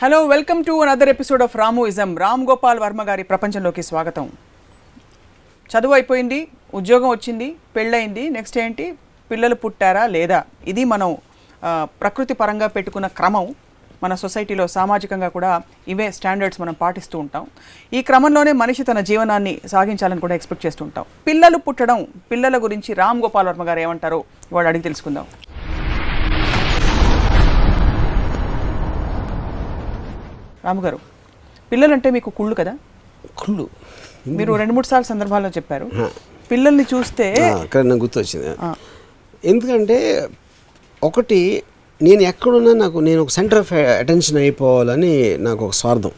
Hello, welcome to another episode of Ramuism. Ram Gopal Varma గారి ప్రపంచంలోకి స్వాగతం. చదువు అయిపోయింది, ఉద్యోగం వచ్చింది, పెళ్ళయింది, నెక్స్ట్ ఏంటి, పిల్లలు పుట్టారా లేదా, ఇది మనం ప్రకృతి పరంగా పెట్టుకున్న క్రమం. మన సొసైటీలో సామాజికంగా కూడా ఇవే స్టాండర్డ్స్ మనం పాటిస్తూ ఉంటాం. ఈ క్రమంలోనే మనిషి తన జీవనాన్ని సాగించాలని కూడా ఎక్స్పెక్ట్ చేస్తూ ఉంటాం. పిల్లలు పుట్టడం, పిల్లల గురించి రామ్ గోపాల్ వర్మ గారు ఏమంటారో వాడు అడిగి తెలుసుకుందాం. రాముగారు, పిల్లలంటే మీకు కుళ్ళు కదా? కుళ్ళు మీరు 2-3 సార్లు సందర్భాల్లో చెప్పారు. పిల్లల్ని చూస్తే అక్కడ నాకు గుర్తొచ్చింది. ఎందుకంటే ఒకటి, నేను ఎక్కడున్నా నేను ఒక సెంటర్ ఆఫ్ అటెన్షన్ అయిపోవాలని నాకు ఒక స్వార్థం.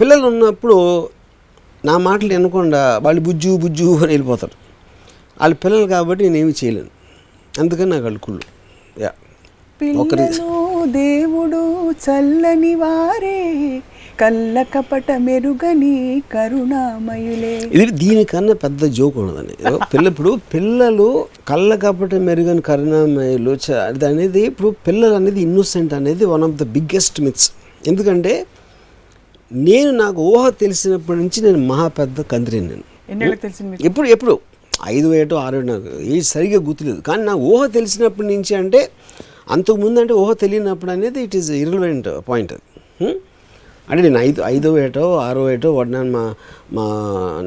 పిల్లలు ఉన్నప్పుడు నా మాటలు వినకుండా వాళ్ళు బుజ్జు బుజ్జు అని వెళ్ళిపోతారు. వాళ్ళు పిల్లలు కాబట్టి నేనేమి చేయలేను. అందుకని నాకు వాళ్ళు కుళ్ళు. పిల్లలు దేవుడు చల్లని వారే, కళ్ళ కపట మెరుగని కరుణామయులే. ఇది దీనికన్నా పెద్ద జోక్ ఉండదండి. ఇప్పుడు పిల్లలు కళ్ళ కపట మెరుగని కరుణామయులు అనేది, ఇప్పుడు పిల్లలు అనేది ఇన్నోసెంట్ అనేది one of the biggest myths. ఎందుకంటే నాకు ఊహ తెలిసినప్పటి నుంచి నేను మహా పెద్ద కంత్రిని. నేను ఎప్పుడు 5 ఏటో 6 ఏటో నాకు ఏ సరిగ్గా గుర్తులేదు. కానీ నాకు ఊహ తెలిసినప్పటి నుంచి, అంటే అంతకుముందు అంటే ఊహ తెలియనప్పుడు అనేది ఇట్ ఈస్ ఇర్రెలవెంట్ పాయింట్. అది అంటే నేను 5వ ఏటో 6వ ఏటో వాడినాను మా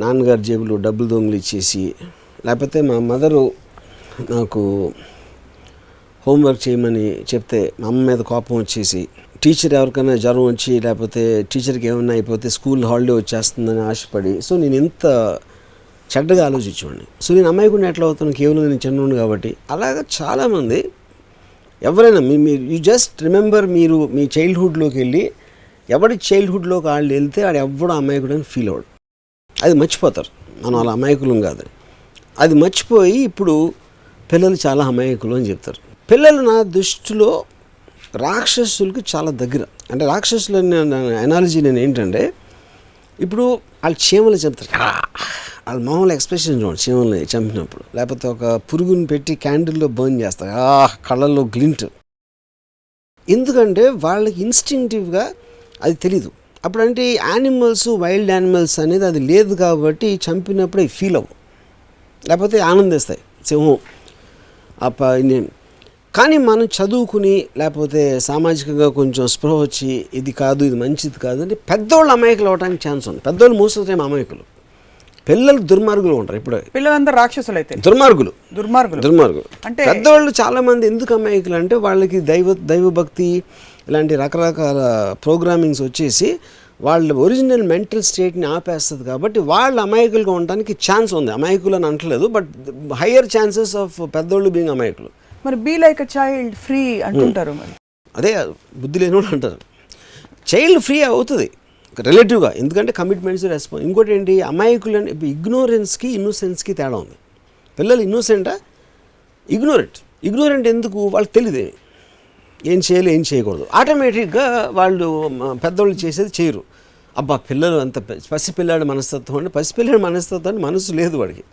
నాన్నగారి జేబులు డబ్బులు దొంగలు ఇచ్చేసి, లేకపోతే మా మదరు నాకు హోంవర్క్ చేయమని చెప్తే మా అమ్మ మీద కోపం వచ్చేసి, టీచర్ ఎవరికైనా జ్వరం వచ్చి లేకపోతే టీచర్కి ఏమన్నా అయిపోతే స్కూల్ హాలిడే వచ్చేస్తుందని ఆశపడి, సో నేను ఎంత చెడ్డగా ఆలోచించేవాడిని. సో నేను అమ్మాయి కూడా ఎట్లా అవుతాను, కేవలం నేను చిన్నవాడిని కాబట్టి. అలాగా చాలామంది ఎవరైనా మీరు యూ జస్ట్ రిమెంబర్, మీరు మీ చైల్డ్హుడ్లోకి వెళ్ళి ఎవరి చైల్డ్హుడ్లోకి వాళ్ళు వెళ్తే ఆడు ఎవడో అమాయకుడు అని ఫీల్ అవ్వడు. అది మర్చిపోతారు, మనం అలా అమాయకులం కాదని. అది మర్చిపోయి ఇప్పుడు పిల్లలు చాలా అమాయకులు అని చెప్తారు. పిల్లలు నా దృష్టిలో రాక్షసులకి చాలా దగ్గర. అంటే రాక్షసులు ఎనాలజీ నేను ఏంటంటే, ఇప్పుడు వాళ్ళు చీమలు చెప్తారు, వాళ్ళ మామూలు ఎక్స్ప్రెషన్ చూడండి చీమల్ని చంపినప్పుడు, లేకపోతే ఒక పురుగుని పెట్టి క్యాండిల్లో బర్న్ చేస్తారు, కళ్ళల్లో గ్లింట్. ఎందుకంటే వాళ్ళకి ఇన్స్టింక్టివ్గా అది తెలీదు. అప్పుడంటే యానిమల్స్, వైల్డ్ యానిమల్స్ అనేది అది లేదు కాబట్టి చంపినప్పుడు అవి ఫీల్ అవ్వవు, లేకపోతే ఆనందిస్తాయి సింహం కానీ మనం చదువుకుని లేకపోతే సామాజికంగా కొంచెం స్పృహ వచ్చి ఇది కాదు, ఇది మంచిది కాదు అంటే పెద్దోళ్ళు అమాయకులు అవ్వడానికి ఛాన్స్ ఉంది. పెద్దోళ్ళు మోస్ట్ అమాయకులు, పిల్లలు దుర్మార్గులు ఉంటారు. ఇప్పుడు పిల్లలందరూ రాక్షసులు అయితే దుర్మార్గులు అంటే పెద్దవాళ్ళు చాలా మంది ఎందుకు అమాయకులు అంటే వాళ్ళకి దైవభక్తి ఇలాంటి రకరకాల ప్రోగ్రామింగ్స్ వచ్చేసి వాళ్ళ ఒరిజినల్ మెంటల్ స్టేట్ని ఆపేస్తుంది. కాబట్టి వాళ్ళు అమాయకులుగా ఉండడానికి ఛాన్స్ ఉంది. అమాయకులు అని అంటలేదు, బట్ హయ్యర్ ఛాన్సెస్ ఆఫ్ పెద్దోళ్ళు బీయింగ్ అమాయకులు. మరి be like a child free అంటుంటారు. మరి అదే బుద్ధి లేని వాళ్ళు అంటారు. చైల్డ్ ఫ్రీ అవుతుంది రిలేటివ్గా, ఎందుకంటే కమిట్మెంట్స్ రెస్పాన్స్. ఇంకోటి ఏంటి, అమాయకులు అంటే ఇగ్నోరెన్స్కి ఇన్నోసెన్స్కి తేడా ఉంది. పిల్లలు ఇన్నోసెంటా, ఇగ్నోరెంట్ ఎందుకు, వాళ్ళకి తెలియదు ఏం చేయాలి ఏం చేయకూడదు. ఆటోమేటిక్గా వాళ్ళు పెద్దవాళ్ళు చేసేది చేయరు. అబ్బా పిల్లలు అంత పసిపిల్లాడి మనస్తత్వం అంటే, పసిపిల్లాడి మనస్తత్వం అంటే మనసు లేదు వాడికి.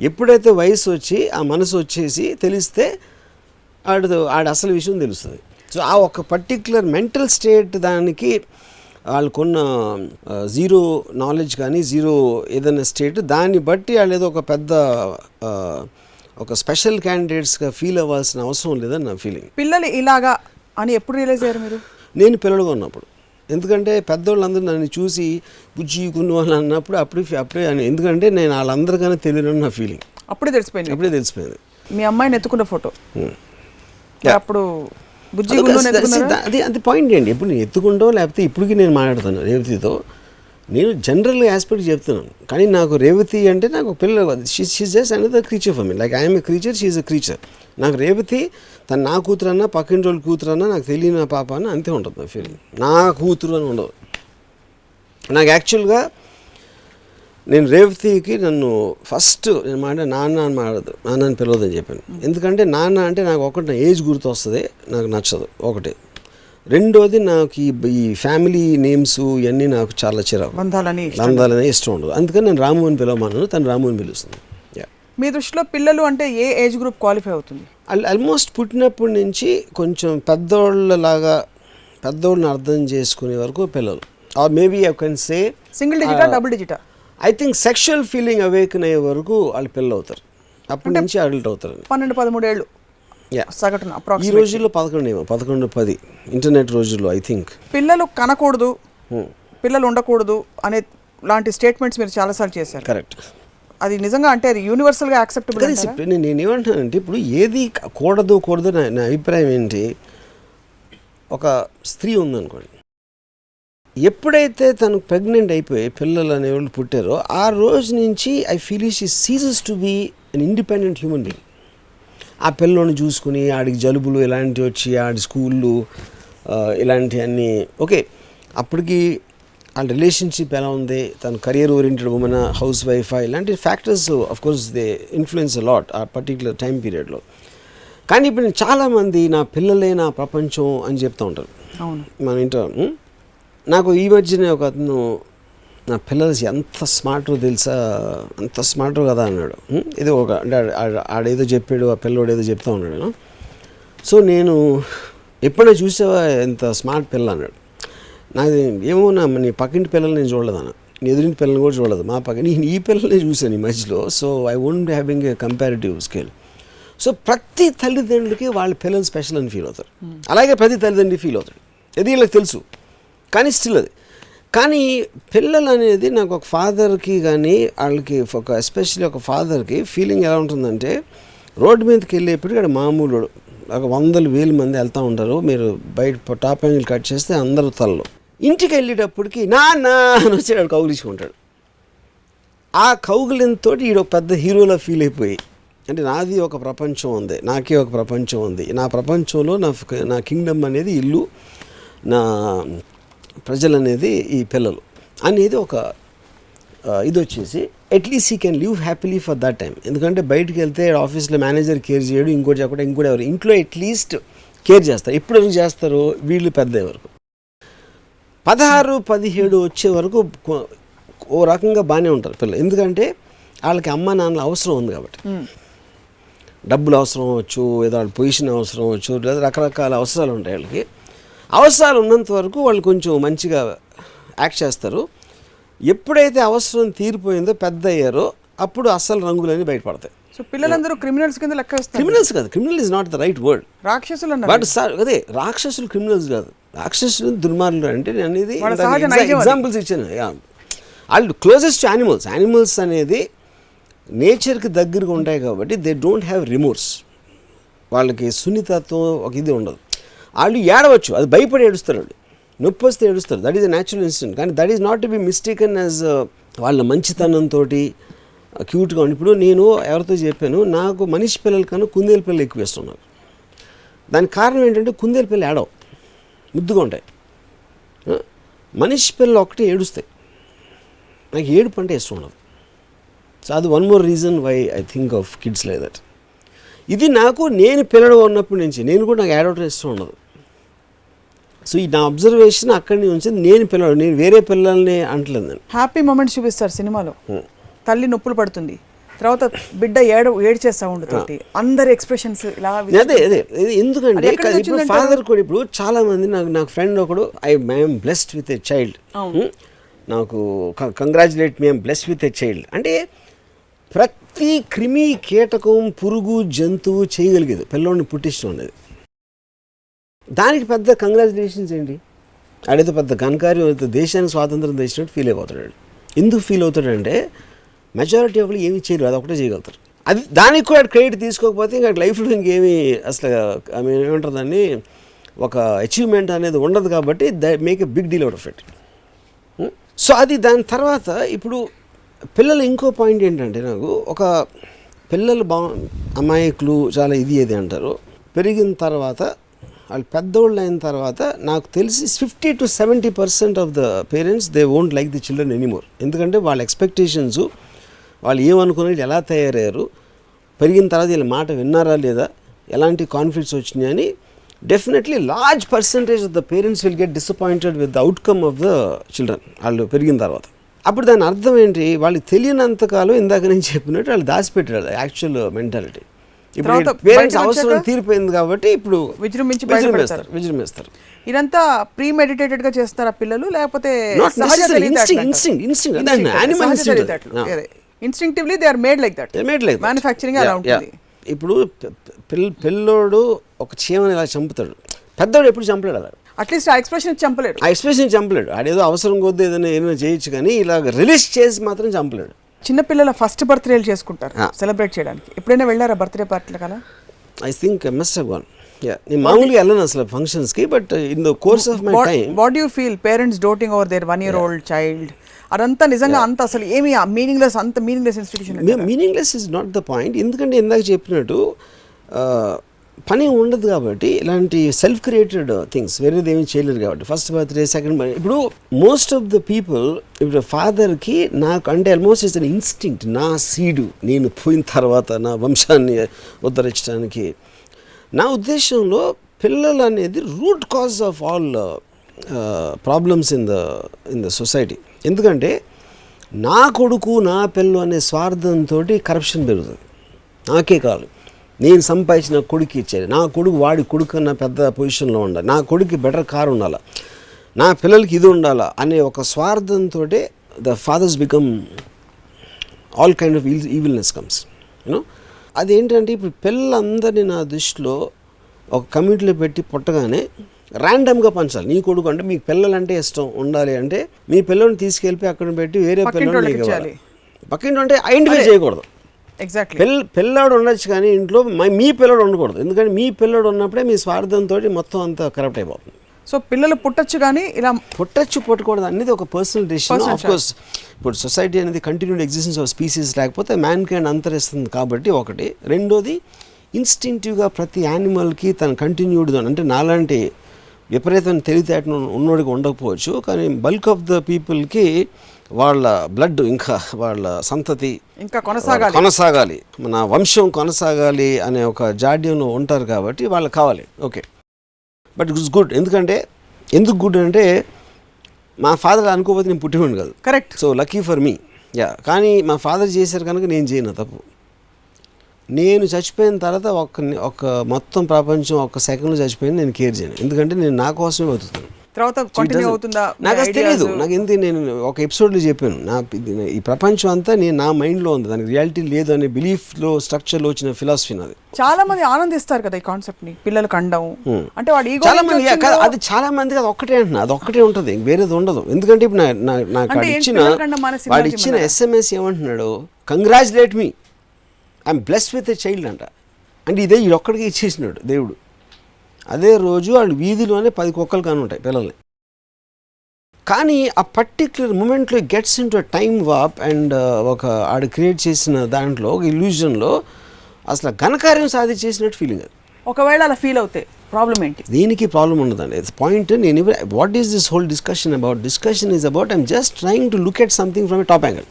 ఎప్పుడైతే వయసు వచ్చి ఆ మనసు వచ్చేసి తెలిస్తే ఆడ అసలు విషయం తెలుస్తుంది. సో ఆ ఒక పర్టిక్యులర్ మెంటల్ స్టేట్, దానికి వాళ్ళకున్న జీరో నాలెడ్జ్ కానీ జీరో ఏదైనా స్టేట్, దాన్ని బట్టి వాళ్ళు ఏదో ఒక పెద్ద ఒక స్పెషల్ క్యాండిడేట్స్గా ఫీల్ అవ్వాల్సిన అవసరం లేదని నా ఫీలింగ్. పిల్లలు ఇలాగా అని ఎప్పుడు రియలైజ్ అయ్యారు మీరు? నేను పిల్లలుగా ఉన్నప్పుడు. ఎందుకంటే పెద్దవాళ్ళందరూ నన్ను చూసి బుజ్జి కొన్ని వాళ్ళు అన్నప్పుడు అప్పుడే ఎందుకంటే నేను వాళ్ళందరికన్నా తెలియని నా ఫీలింగ్ అప్పుడే తెలిసిపోయింది. మీ అమ్మాయిని ఎత్తుకున్న ఫోటో అప్పుడు అది పాయింట్ ఏంటి. ఎప్పుడు నేను ఎత్తుకుంటో లేకపోతే ఇప్పటికీ నేను మాట్లాడుతాను రేవతితో, నేను జనరల్ ఆస్పెక్ట్ చెప్తున్నాను. కానీ నాకు రేవతి అంటే నాకు పిల్లలు, she's just another creature for me. Like I'm a creature, she's a creature. నాకు రేవతి తను నా కూతురు అన్నా పక్కింటి వాళ్ళ కూతురు అన్నా నాకు తెలియని పాప అన్న అంతే ఉంటుంది నా ఫీలింగ్. నా కూతురు అని ఉండదు నాకు. యాక్చువల్గా నేను రేవతికి నన్ను ఫస్ట్ నేను నాన్న అని మాట్లాడదు, నాన్న అని పిలవద్దని చెప్పాను. ఎందుకంటే నాన్న అంటే నాకు ఒకటి నా ఏజ్ గుర్తు వస్తుంది, నాకు నచ్చదు ఒకటి. రెండోది నాకు ఈ ఫ్యామిలీ నేమ్స్ ఇవన్నీ నాకు చాలా చిరాకు, బంధాలనే ఇష్టం ఉండదు. అందుకని నేను రాము అని పిలవమన్నాను, తను రాము అని పిలుస్తుంది. మీ దృష్టిలో పిల్లలు అంటే ఏ ఏజ్ గ్రూప్ క్వాలిఫై అవుతుంది? ఆల్మోస్ట్ పుట్టినప్పటి నుంచి కొంచెం పెద్దోళ్ళలాగా పెద్దోళ్ళని అర్థం చేసుకునే వరకు పిల్లలు, or maybe I can say single డిజిటా డబుల్ డిజిటా, I think sexual feeling awaken అయ్యే వరకు వాళ్ళు పిల్లలు అవుతారు, అప్పటి నుంచి అడల్ట్ అవుతారు. 12-13 ఏళ్ళు సగటున ఈ రోజుల్లో 11-10 ఇంటర్నెట్ రోజుల్లో ఐ థింక్. పిల్లలు కనకూడదు, పిల్లలు ఉండకూడదు అనే లాంటి స్టేట్మెంట్స్ మీరు చాలాసార్లు చేశారు. కరెక్ట్. అది నిజంగా అంటే అది యూనివర్సల్గా యాక్సెప్టబుల్. నేను ఏమంటానంటే ఇప్పుడు ఏది కూడదు నా అభిప్రాయం ఏంటి, ఒక స్త్రీ ఉందనుకోండి, ఎప్పుడైతే తను ప్రెగ్నెంట్ అయిపోయి పిల్లలు అనేవాళ్ళు పుట్టారో ఆ రోజు నుంచి I feel she ceases to be an independent human being. ఆ పిల్లోని చూసుకుని ఆడికి జలుబులు ఇలాంటివి వచ్చి ఆడి స్కూళ్ళు ఇలాంటివన్నీ ఓకే, అప్పటికి వాళ్ళ రిలేషన్షిప్ ఎలా ఉంది, తన కెరియర్ ఓరియంటెడ్ ఉమెన్, హౌస్ వైఫా, ఇలాంటి factors of course they influence a lot ఆ పర్టికులర్ టైం పీరియడ్లో. కానీ ఇప్పుడు నేను చాలామంది నా పిల్లలే నా ప్రపంచం అని చెప్తూ ఉంటారు. అవును, మన ఇంట్లో నాకు ఈ మధ్యనే ఒక అతను నా పిల్లలు ఎంత స్మార్టో తెలుసా, అంత స్మార్టో కదా అన్నాడు. ఇది ఒక అంటే ఆడేదో చెప్పాడు, ఆ పిల్లోడు ఏదో చెప్తా ఉన్నాడు. సో నేను ఎప్పుడైనా చూసావా ఎంత స్మార్ట్ పిల్ల అన్నాడు. నాకు ఏమో నీ పక్కింటి పిల్లలు నేను చూడలేదు అన్న, నీ ఎదురింటి పిల్లల్ని కూడా చూడలేదు, మా పక్క నేను ఈ పిల్లల్ని చూశాను ఈ మధ్యలో. So I won't having a comparative scale. So ప్రతి తల్లిదండ్రులకి వాళ్ళ పిల్లలు స్పెషల్ అని ఫీల్ అవుతారు, అలాగే ప్రతి తల్లిదండ్రులు ఫీల్ అవుతాడు, ఇది వీళ్ళకి తెలుసు. కానీ స్టిల్ అది కానీ పిల్లలు అనేది నాకు ఒక ఫాదర్కి కానీ వాళ్ళకి ఒక ఎస్పెషల్లీ ఒక ఫాదర్కి ఫీలింగ్ ఎలా ఉంటుందంటే, రోడ్డు మీదకి వెళ్ళేప్పటికీ అక్కడ మామూలు ఒక 100,000 మంది వెళ్తూ ఉంటారు, మీరు బయట టాప్ యాంగిల్ కట్ చేస్తే అందరూ తలలో. ఇంటికి వెళ్ళేటప్పటికి నాన్న అని వచ్చి వాడు కౌగిలించుకుంటాడు. ఆ కౌగిలింతో ఈడు ఒక పెద్ద హీరోలా ఫీల్ అయిపోయి, అంటే నాది ఒక ప్రపంచం ఉంది, నాకే ఒక ప్రపంచం ఉంది, నా ప్రపంచంలో నా కింగ్డమ్ అనేది ఇల్లు, నా ప్రజలు అనేది ఈ పిల్లలు అనేది ఒక ఇది వచ్చేసి at least he can live happily for that time. ఎందుకంటే బయటికి వెళ్తే ఆఫీస్లో మేనేజర్ కేర్ చేయడు, ఇంకోటి చెప్పడం, ఇంకోటి ఎవరు ఇంట్లో అట్లీస్ట్ కేర్ చేస్తారు. ఎప్పుడు ఎవరు చేస్తారు, వీళ్ళు పెద్ద వరకు 16-17 వచ్చే వరకు ఓ రకంగా బాగానే ఉంటారు పిల్లలు. ఎందుకంటే వాళ్ళకి అమ్మ నాన్నల అవసరం ఉంది కాబట్టి, డబ్బులు అవసరం అవ్వచ్చు, ఏదో వాళ్ళ పొజిషన్ అవసరం అవ్వచ్చు, లేదా రకరకాల అవసరాలు ఉంటాయి వాళ్ళకి. అవసరాలు ఉన్నంత వరకు వాళ్ళు కొంచెం మంచిగా యాక్ట్ చేస్తారు. ఎప్పుడైతే అవసరం తీరిపోయిందో, పెద్ద అయ్యారో, అప్పుడు అస్సలు రంగులన్నీ బయటపడతాయి. సో పిల్లలందరూ క్రిమినల్స్ కింద లెక్క వేస్తారు. క్రిమినల్స్ కాదు, criminal is not the right word, రాక్షసులు అన్నారు. బట్ సార్ అదే రాక్షసులు క్రిమినల్స్ కాదు, రాక్షసులు దుర్మార్గులు. అంటే నేను అనేది ఎగ్జాంపుల్స్ ఇచ్చాను. వాళ్ళు క్లోజెస్ట్ యానిమల్స్ అనేది నేచర్కి దగ్గరగా ఉంటాయి కాబట్టి దే డోంట్ హ్యావ్ రిమోర్స్, వాళ్ళకి సున్నితత్వం ఒక ఇది ఉండదు. వాళ్ళు ఏడవచ్చు, అది భయపడి ఏడుస్తారు, వాళ్ళు నొప్పి వస్తే ఏడుస్తారు, that is a natural instinct. కానీ that is not to be mistaken as వాళ్ళ మంచితనంతో క్యూట్గా ఉండి. ఇప్పుడు నేను ఎవరితో చెప్పాను, నాకు మనిషి పిల్లల కన్నా కుందేలు పిల్లలు ఎక్కువ ఇస్తున్నారు. దానికి కారణం ఏంటంటే కుందేలు పిల్లలు ఏడవు, ముద్దుగా ఉంటాయి. మనిషి పిల్లలు ఒకటి ఏడుస్తాయి, నాకు ఏడుపు అంటే ఇష్టం ఉండదు. సో అది one more reason why I think of kids like that. ఇది నేను పిల్లడు ఉన్నప్పటి నుంచి నేను కూడా నాకు ఏడవటం ఇష్టం ఉండదు. సో ఈ నా అబ్జర్వేషన్ అక్కడి నుంచి నేను వేరే పిల్లల్ని అంటలేదు. నేను హ్యాపీ మూమెంట్స్ చూపిస్తారు సినిమాలో, తల్లి నొప్పులు పడుతుంది, తర్వాత బిడ్డ ఏడ్చేస్తా ఉంటుంది, అందరి ఎక్స్ప్రెషన్స్ ఇలా. అదే ఎందుకంటే ఇప్పుడు ఫాదర్ కూడా, ఇప్పుడు చాలా మంది నాకు ఫ్రెండ్ ఒకడు, I'm blessed with a child, నాకు congratulate me I'm blessed with a child అంటే ప్రతి క్రిమి కీటకం పురుగు జంతువు చేయగలిగేది పిల్లోడిని పుట్టించడం అనేది. దానికి పెద్ద కంగ్రాచులేషన్స్ ఏంటి, ఆడేదో పెద్ద ఘనకార్యం, దేశానికి స్వాతంత్రం తెచ్చినట్టు ఫీల్ అయిపోతాడు. ఎందుకు ఫీల్ అవుతాడంటే మెజారిటీ ఆఫ్ ఏమీ చేయరు, అది ఒకటే చేయగలుగుతారు. అది దానికి కూడా క్రెడిట్ తీసుకోకపోతే ఇంకా లైఫ్లో ఇంకేమీ అసలు ఏమంటారు దాన్ని, ఒక అచీవ్మెంట్ అనేది ఉండదు. కాబట్టి make a big deal out of it. So అది దాని తర్వాత ఇప్పుడు పిల్లలు ఇంకో పాయింట్ ఏంటంటే, నాకు ఒక పిల్లలు అమాయకులు చాలా ఏది అంటారు, పెరిగిన తర్వాత వాళ్ళు పెద్దోళ్ళు అయిన తర్వాత నాకు తెలిసి 50-70% of the parents they won't like the children anymore. ఎందుకంటే వాళ్ళ ఎక్స్పెక్టేషన్స్, వాళ్ళు ఏమనుకునేది, ఎలా తయారయ్యారు, పెరిగిన తర్వాత వీళ్ళ మాట విన్నారా లేదా, ఎలాంటి కాన్ఫ్లిక్ట్స్ వచ్చినాయని definitely large percentage of the parents will get disappointed with the outcome of the children వాళ్ళు పెరిగిన తర్వాత. అప్పుడు దాని అర్థం ఏంటి, వాళ్ళకి తెలియనంతకాలం ఇందాక నేను చెప్పినట్టు వాళ్ళు దాచిపెట్టారు యాక్చువల్ మెంటాలిటీ. ఇప్పుడు తర్వాత పేరెంట్స్ బయటకు అవసరం వచ్చాక తీరిపోయింది కాబట్టి ఇప్పుడు విజృంభించి విజృంభిస్తారు. ఇదంతా ప్రీమెడిటేటెడ్ గా చేస్తారా పిల్లలు, లేకపోతే Not necessarily, instinctively they are made like that, manufacturing అలా ఉంటుంది. ఇప్పుడు పిల్లోడు ఒక చీమని ఇలా చంపుతాడు, పెద్దోడు ఎప్పుడు చంపలేడు అలా, అట్లీస్ట్ ఆ ఎక్స్ప్రెషన్ చంపలేడు. ఆ ఎక్స్ప్రెషన్ చంపలేడు. ఆడేదో అవసరం కొద్ది ఏదైనా చేయొచ్చు, కానీ ఇలా రిలీజ్ చేసి మాత్రం చంపలేడు. చిన్నపిల్లల ఫస్ట్ బర్త్డేలు చేసుకుంటారు సెలబ్రేట్ చేయడానికి. ఎప్పుడైనా వెళ్ళారా బర్త్డే పార్టీలకు అలా? I think I must have gone. నేను మామూలుగా వెళ్ళను అసలు ఫంక్షన్స్కి, but in the course of my time. What you feel parents doting over their 1 year old child? అదంతా నిజంగా అంత అసలు ఏమి మీనింగ్లెస్, అంత meaningless institution. Meaningless is not the point. ఎందుకంటే ఇందాక చెప్పినట్టు పని ఉండదు కాబట్టి, ఇలాంటి సెల్ఫ్ క్రియేటెడ్ థింగ్స్ వేరేది ఏమి చేయలేరు కాబట్టి, ఫస్ట్ బర్త్డే, సెకండ్ బర్త్డే. ఇప్పుడు మోస్ట్ ఆఫ్ ద పీపుల్, ఇప్పుడు ఫాదర్కి నాకు అంటే ఆల్మోస్ట్ ఇట్స్ అన్ ఇన్స్టింక్ట్, నా సీడు నేను పోయిన తర్వాత నా వంశాన్ని ఉద్ధరించడానికి. నా ఉద్దేశంలో పిల్లలు అనేది root cause of all problems in the society. ఎందుకంటే నా కొడుకు నా పిల్లలు అనే స్వార్థంతో కరప్షన్ పెరుగుతుంది. నాకే కాదు, నేను సంపాదించిన కొడుకు ఇచ్చేది, నా కొడుకు వాడి కొడుకు అన్న పెద్ద పొజిషన్లో ఉండాలి, నా కొడుకు బెటర్ కార్ ఉండాలా, నా పిల్లలకి ఇది ఉండాలా అనే ఒక స్వార్థంతో the fathers become all kind of evilness comes you know. అదేంటంటే ఇప్పుడు పిల్లలందరినీ నా దృష్టిలో ఒక కమ్యూనిటీలో పెట్టి పుట్టగానే ర్యాండమ్గా పంచాలి. నీ కొడుకు అంటే మీకు పిల్లలంటే ఇష్టం ఉండాలి అంటే మీ పిల్లల్ని తీసుకెళ్ళి అక్కడ పెట్టి వేరే పిల్లలు పక్కింటి అంటే ఐడెంటిఫై చేయకూడదు. ఎగ్జాక్ట్లీ. పిల్లాడు ఉండొచ్చు కానీ ఇంట్లో మీ పిల్లడు ఉండకూడదు. ఎందుకంటే మీ పిల్లడు ఉన్నప్పుడే మీ స్వార్థంతో మొత్తం అంతా కరప్ట్ అయిపోతుంది. సో పిల్లలు పుట్టచ్చు కానీ ఇలా పుట్టకూడదు అనేది ఒక పర్సనల్ డెసిషన్. ఆఫ్ కోర్స్ ఇప్పుడు సొసైటీ అనేది కంటిన్యూడ్ ఎగ్జిస్టెన్స్ ఆఫ్ స్పీసీస్ లేకపోతే మ్యాన్ కైండ్ అంతరిస్తుంది కాబట్టి ఒకటి. రెండోది ఇన్స్టింక్టివ్గా ప్రతి యానిమల్కి తన కంటిన్యూడ్, అంటే నాలాంటి విపరీతమైన తెలివితేటను ఉన్నోడికి ఉండకపోవచ్చు, కానీ బల్క్ ఆఫ్ ద పీపుల్కి వాళ్ళ బ్లడ్ ఇంకా వాళ్ళ సంతతి ఇంకా కొనసాగాలి, మన వంశం కొనసాగాలి అనే ఒక జాడ్యంలో ఉంటారు కాబట్టి వాళ్ళకి కావాలి. Okay, but it's good. ఎందుకు గుడ్ అంటే మా ఫాదర్ అనుకోకపోతే నేను పుట్టివాడిని కాదు. Correct. So lucky for me. కానీ మా ఫాదర్ చేశారు కనుక నేను చేయను తప్పు. నేను చచ్చిపోయిన తర్వాత ఒక మొత్తం ప్రపంచం ఒక సెకండ్లో చచ్చిపోయింది నేను కేర్ చేయను. ఎందుకంటే నేను నా కోసమే బతుకుతాను. తర్వాత కంటిన్యూ అవుతుందా నాకు అసలు తెలియదు. నాకు నేను ఒక ఎపిసోడ్లో చెప్పాను, ఈ ప్రపంచం అంతా నా మైండ్లో ఉంది, దానికి రియాలిటీ లేదు అనే బిలీఫ్లో స్ట్రక్చర్లో వచ్చిన ఫిలాసఫీ నాది. చాలా మంది ఆనందిస్తారు కదా ఈ కాన్సెప్ట్ ని, పిల్లలకు అండం అంటే వాడు చాలా మంది అది చాలా మందికి అది ఒక్కటే అంటున్నా, అది ఒక్కటే ఉంటుంది, వేరేది ఉండదు. ఎందుకంటే ఇప్పుడు నాకు వాడు ఇచ్చిన SMS ఏమంటున్నాడు, congratulate me, I'm blessed with a child అంట. అంటే ఇదే ఈ ఒక్కడికి ఇచ్చేసినాడు దేవుడు. అదే రోజు వాళ్ళు వీధిలోనే 10 కుక్కలు కాని ఉంటాయి పిల్లల్ని. కానీ ఆ పర్టిక్యులర్ మూమెంట్లో gets into time warp and ఒక ఆడు క్రియేట్ చేసిన దాంట్లో ఒక ఇల్యూజన్లో అసలు ఘనకార్యం సాధించేసినట్టు ఫీలింగ్. అది ఒకవేళ అలా ఫీల్ అవుతే ప్రాబ్లం ఏంటి? దీనికి ప్రాబ్లం ఉండదండి. It's point. నేను what is this whole discussion about? Discussion is about I'm just trying to look at something from a top angle.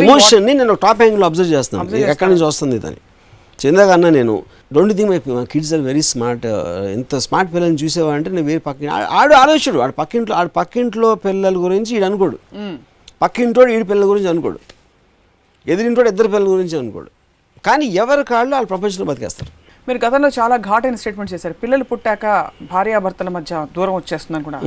ఎమోషన్ని నేను టాప్ యాంగిల్లో అబ్జర్వ్ చేస్తాను, ఎక్కడి నుంచి వస్తుంది దాన్ని. ఇందాక అన్నా నేను 2 థింగ్ అయిపోయి, కిడ్స్ ఆర్ వెరీ స్మార్ట్. ఎంత స్మార్ట్ పిల్లల్ని చూసేవాడంటే నేను వేరే ఆడు ఆలోచించాడు, ఆడు పక్కింట్లో పిల్లల గురించి ఈడు అనుకోడు, పక్కింటోడు ఈడు పిల్లల గురించి అనుకోడు, ఎదురింటోడు 2 పిల్లల గురించి అనుకోడు. కానీ ఎవరి కాళ్ళు వాళ్ళ ప్రపంచంలో బతికేస్తారు. మీరు గతంలో చాలా ఘాటైన స్టేట్మెంట్ చేశారు, పిల్లలు పుట్టాక భార్యాభర్తల మధ్య దూరం వచ్చేస్తుందని కూడా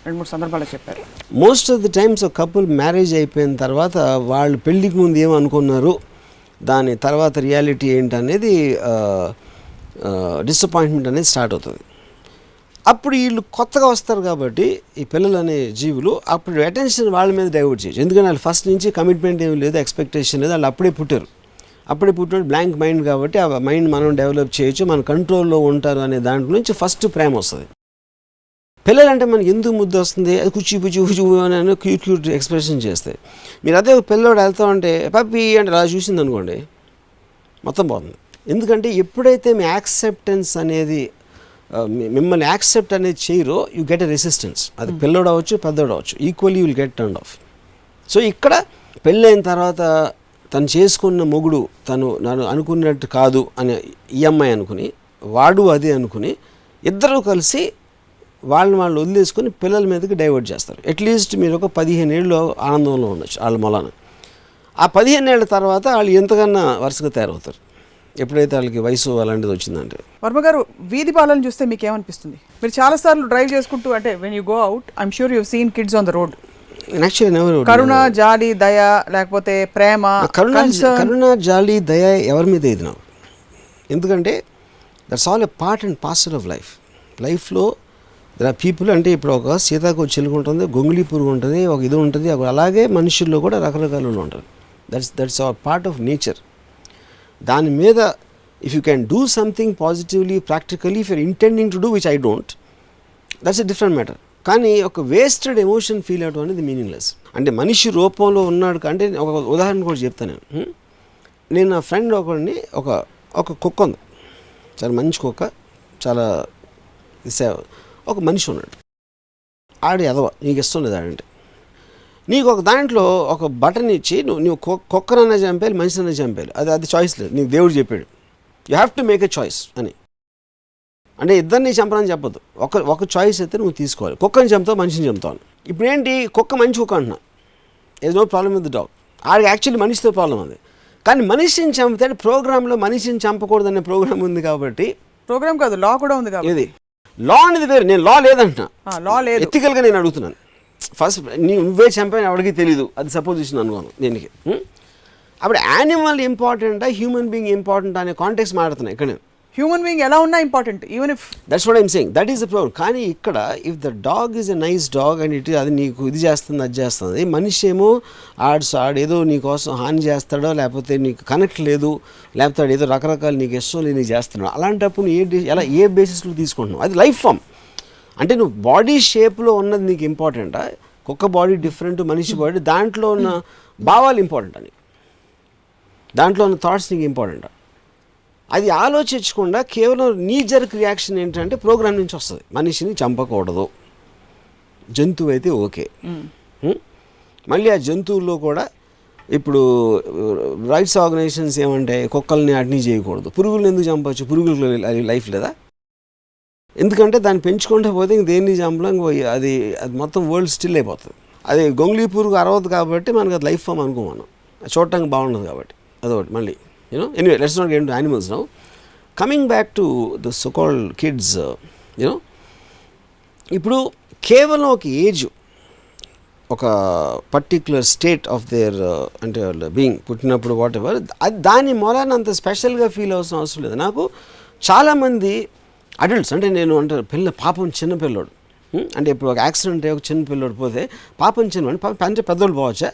2-3 సందర్భాలు చెప్పారు. మోస్ట్ ఆఫ్ ది టైమ్స్ ఒక కపుల్ మ్యారేజ్ అయిపోయిన తర్వాత వాళ్ళు పెళ్ళికి ముందు ఏమనుకున్నారు, దాని తర్వాత రియాలిటీ ఏంటనేది డిసప్పాయింట్మెంట్ అనేది స్టార్ట్ అవుతుంది. అప్పుడు వీళ్ళు కొత్తగా వస్తారు కాబట్టి ఈ పిల్లలు అనే జీవులు అప్పుడు అటెన్షన్ వాళ్ళ మీద డైవర్ట్ చేయొచ్చు. ఎందుకంటే వాళ్ళు ఫస్ట్ నుంచి కమిట్మెంట్ ఏమి లేదు, ఎక్స్పెక్టేషన్ లేదు, వాళ్ళు అప్పుడే పుట్టారు బ్లాంక్ మైండ్ కాబట్టి ఆ మైండ్ మనం డెవలప్ చేయొచ్చు, మన కంట్రోల్లో ఉంటారు అనే దాంట్లో నుంచి ఫస్ట్ ప్రేమ వస్తుంది. పిల్లలంటే మనకి ఎందుకు ముద్దు వస్తుంది, అది కుచ్చి అని క్యూట్ ఎక్స్ప్రెషన్ చేస్తాయి. మీరు అదే పిల్లోడు వెళ్తా ఉంటే పప్పి అంటే అలా చూసింది అనుకోండి, మొత్తం పోతుంది. ఎందుకంటే ఎప్పుడైతే మీ యాక్సెప్టెన్స్ అనేది మిమ్మల్ని యాక్సెప్ట్ అనేది చేయరో యూ గెట్ ఎ రెసిస్టెన్స్. అది పిల్లోడు అవ్వచ్చు పెద్దోడు అవ్వచ్చు, equally you will get turn off. So ఇక్కడ పెళ్ళైన తర్వాత తను చేసుకున్న మొగుడు నన్ను అనుకున్నట్టు కాదు అని ఈ అమ్మాయి అనుకుని, వాడు అదే అనుకుని, ఇద్దరూ కలిసి వాళ్ళు వదిలేసుకొని పిల్లల మీదకి డైవర్ట్ చేస్తారు. అట్లీస్ట్ మీరు ఒక 15 ఏళ్ళు ఆనందంలో ఉండొచ్చు వాళ్ళ మూలాన. ఆ 15 ఏళ్ళ తర్వాత వాళ్ళు ఎంతకన్నా వరుసగా తయారవుతారు. ఎప్పుడైతే వాళ్ళకి వయసు అలాంటిది వచ్చిందంటే. వర్మ గారు, వీధి బాలను చూస్తే మీకు ఏమనిపిస్తుంది? మీరు చాలాసార్లు డ్రైవ్ చేసుకుంటూ, అంటే when you go out, I'm sure you seen kids on the road. కరుణ, జాలి, దయ, లేకపోతే ప్రేమ, కరుణ, జాలి, దయ ఎవరి మీద ఇది నాకు, ఎందుకంటే that's all a part and parcel of లైఫ్లో దర్ ఆర్ పీపుల్. అంటే ఇప్పుడు ఒక సీతాకు చిలుక ఉంటుంది, గొంగిళి పురుగు ఉంటుంది, ఒక ఇది ఉంటుంది, అలాగే మనుషుల్లో కూడా రకరకాలలో ఉంటుంది. That's our part of nature. దాని మీద if you can do something positively, practically, if you're intending to do, which I don't, that's a different matter. కానీ ఒక వేస్టెడ్ ఎమోషన్ ఫీల్ అవడం అనేది మీనింగ్లెస్. అంటే మనిషి రూపంలో ఉన్నాడు. అంటే ఒక ఉదాహరణ కూడా చెప్తాను నేను. నా ఫ్రెండ్ ఒకడిని, ఒక కుక్క ఉంది, చాలా మంచి కుక్క, చాలా ఒక మనిషి ఉన్నాడు. ఆడి ఎదవ, నీకు ఇష్టం లేదు ఆడంటే. నీకు ఒక దాంట్లో ఒక బటన్ ఇచ్చి నువ్వు కుక్కనన్నా చంపేయాలి, మనిషినన్నా చంపేయాలి, అది చాయిస్ లేదు, నీకు దేవుడు చెప్పాడు. You have to make a choice అని. అంటే ఇద్దరిని చంపనని చెప్పొద్దు, ఒక చాయిస్ అయితే నువ్వు తీసుకోవాలి. కుక్కని చంపుతావు, మనిషిని చంపుతావు. ఇప్పుడు ఏంటి, కుక్క మంచి కుక్క అంటున్నా, ఏదో no problem with the dog. ఆడికి యాక్చువల్లీ మనిషితో ప్రాబ్లం ఉంది. కానీ మనిషిని చంపితే ప్రోగ్రాంలో మనిషిని చంపకూడదనే ప్రోగ్రామ్ ఉంది కాబట్టి, ప్రోగ్రామ్ కాదు, లా కూడా ఉంది కాబట్టి. ఇది లా అనేది వేరు, నేను లా లేదంటున్నా, లా లేదు. ఎథికల్గా నేను అడుగుతున్నాను. ఫస్ట్ నువ్వే చంపాను ఎవరికి తెలీదు, అది సపోజిషన్ అనుకోను దీనికి. అప్పుడు యానిమల్ ఇంపార్టెంటా, హ్యూమన్ బీయింగ్ ఇంపార్టెంట్ అనే కాంటెక్స్ట్ మాట్లాడుతున్నాను ఇక్కడ నేను. హ్యూమన్ బీయింగ్ ఎలా ఉన్నా important, even if that's what I'm saying, that is the problem. కానీ ఇక్కడ if the dog is a nice dog and అది నీకు ఇది చేస్తుంది, అది చేస్తుంది, మనిషి ఏమో ఆడేదో నీకోసం హాని చేస్తాడో, లేకపోతే నీకు కనెక్ట్ లేదు, లేకపోతే ఏదో రకరకాల నీకు ఇష్టం లేదు నీకు చేస్తున్నాడు, అలాంటప్పుడు ఏ బేసిస్లో తీసుకుంటున్నావు? అది లైఫ్ ఫామ్. అంటే నువ్వు బాడీ షేప్లో ఉన్నది నీకు ఇంపార్టెంటా, కుక్క బాడీ డిఫరెంట్, మనిషి బాడీ, దాంట్లో ఉన్న భావాలు ఇంపార్టెంట్ అని, దాంట్లో ఉన్న థాట్స్ నీకు ఇంపార్టెంటా? అది ఆలోచించకుండా కేవలం నీ జర్క్ రియాక్షన్ ఏంటంటే ప్రోగ్రామ్ నుంచి వస్తుంది, మనిషిని చంపకూడదు, జంతువు అయితే ఓకే. మళ్ళీ ఆ జంతువుల్లో కూడా ఇప్పుడు రైట్స్ ఆర్గనైజేషన్స్ ఏమంటాయి, కుక్కల్ని అడ్నీ చేయకూడదు, పురుగులను ఎందుకు చంపచ్చు, పురుగులు లైఫ్ లేదా? ఎందుకంటే దాన్ని పెంచుకుంటే పోతే ఇంక దేన్ని చంపడం, అది మొత్తం వరల్డ్ స్టిల్ అయిపోతుంది. అది గొంగిళి పురుగు అరవదు కాబట్టి మనకు అది లైఫ్ ఫామ్ అనుకో, మనం చూడటానికి బాగుండదు కాబట్టి అదొకటి. మళ్ళీ anyway, let's not get into animals now. Coming back to the so-called kids, ఇప్పుడు కేవలం ఒక ఏజ్, ఒక పర్టిక్యులర్ స్టేట్ ఆఫ్ దేర్ అంటే వాళ్ళు బీయింగ్ పుట్టినప్పుడు వాట్ ఎవర్, అది దాని మూలాన అంత స్పెషల్గా ఫీల్ అవసరం అవసరం లేదు. నాకు చాలామంది అడల్ట్స్, అంటే నేను అంటే పాపం చిన్న పిల్లోడు, అంటే ఇప్పుడు ఒక యాక్సిడెంట్ ఒక చిన్న పిల్లోడు పోతే పాపం చిన్న అంటే పెద్దోళ్ళు పోవచ్చా?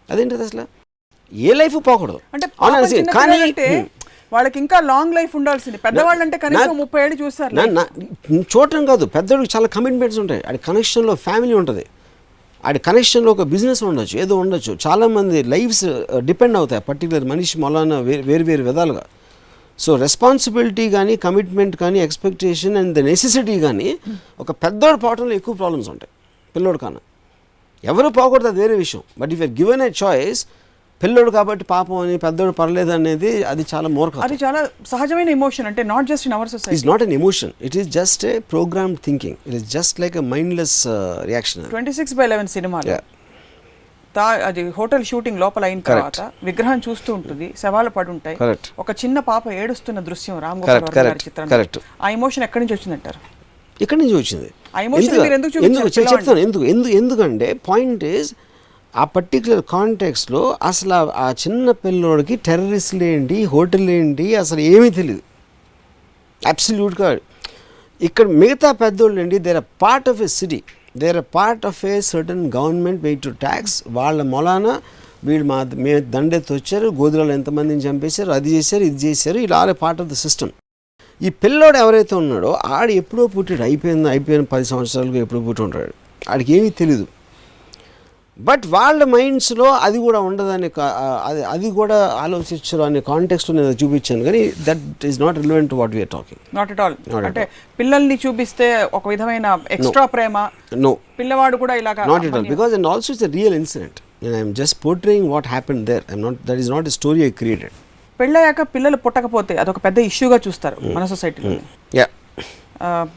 అదేంటిది అసలు? ఏ లైఫ్ పోకూడదు. కానీ వాళ్ళకి ఇంకా లాంగ్ లైఫ్ ఉండాల్సింది. పెద్దవాళ్ళు అంటే కనీసం 30 ఏళ్ళు చూస్తారు. చూడటం కాదు, పెద్దవాళ్ళకి చాలా కమిట్మెంట్స్ ఉంటాయి. ఆడి కనెక్షన్లో ఫ్యామిలీ ఉంటుంది, ఆడి కనెక్షన్లో ఒక బిజినెస్ ఉండొచ్చు, ఏదో ఉండొచ్చు. చాలామంది లైఫ్స్ డిపెండ్ అవుతాయి పర్టికులర్ మనిషి మొలాన వేరు విధాలుగా. సో రెస్పాన్సిబిలిటీ కానీ, కమిట్మెంట్ కానీ, ఎక్స్పెక్టేషన్ అండ్ ద నెసెసిటీ కానీ ఒక పెద్దోడు పోవటంలో ఎక్కువ ప్రాబ్లమ్స్ ఉంటాయి పిల్లోడు కన్నా. ఎవరు పోకూడదు, అది వేరే విషయం. But if you're given a choice, పిల్లోడు కాబట్టి పాపం అని, పెద్దోడు పర్లేదు అనేది, అది చాలా మూర్ఖం. అది చాలా సహజమైన ఎమోషన్. అంటే not just in our society. It's not an emotion, it is just a programmed thinking. It is just like a mindless reaction. 26/11 సినిమాలో అది హోటల్ షూటింగ్ లోపల అయిన తర్వాత విగ్రహం చూస్తూ ఉంటుంది, శవాలు పడి ఉంటాయి, ఒక చిన్న పాప ఏడుస్తున్న దృశ్యం రామ్ గోపాల్ వర్మ గారి చిత్రంలో. ఆ ఎమోషన్ ఎక్కడి నుంచి వచ్చిందంటారు? ఇక్కడి నుంచి వచ్చింది. చెప్తాను ఎందుకంటే పాయింట్ ఈజ్, ఆ పర్టికులర్ కాంటెక్స్లో అసలు ఆ చిన్న పిల్లోడికి టెర్రరిస్టులు ఏంటి, హోటల్ ఏంటి, అసలు ఏమీ తెలియదు అబ్సల్యూట్గా. ఇక్కడ మిగతా పెద్దోళ్ళు ఏంటి, there are part of a city, there are part of a certain government weight to tax. వాళ్ళ మొలాన వీళ్ళు మేము దండెత్తి వచ్చారు, గోధులలో ఎంతమందిని చంపేశారు, అది చేశారు, ఇది చేశారు, ఇలా all A part of the system. ఈ పిల్లోడు ఎవరైతే ఉన్నాడో ఆడు ఎప్పుడో పుట్టాడు, అయిపోయిన 10 సంవత్సరాలుగా ఎప్పుడో పుట్టి ఉంటాడు, ఆడికి ఏమీ తెలీదు. బట్ వాళ్ళ మైండ్స్లో అది కూడా ఉండదని, అది కూడా ఆలోచించరు అనే కాంటెక్స్ట్ నేను చూపించాను. కానీ that is not relevant to what we are talking. Not at all. అంటే పిల్లల్ని చూపిస్తే ఒక విధమైన ఎక్స్ట్రా ప్రేమ, నో, పిల్లవాడు కూడా ఇలాగా, not at all. Because and also it's a real incident and I'm just portraying what happened there. That is not a story I created. పెళ్ళయ్యాక పిల్లలు పుట్టకపోతే అదొక పెద్ద ఇష్యూగా చూస్తారు మన సొసైటీలో.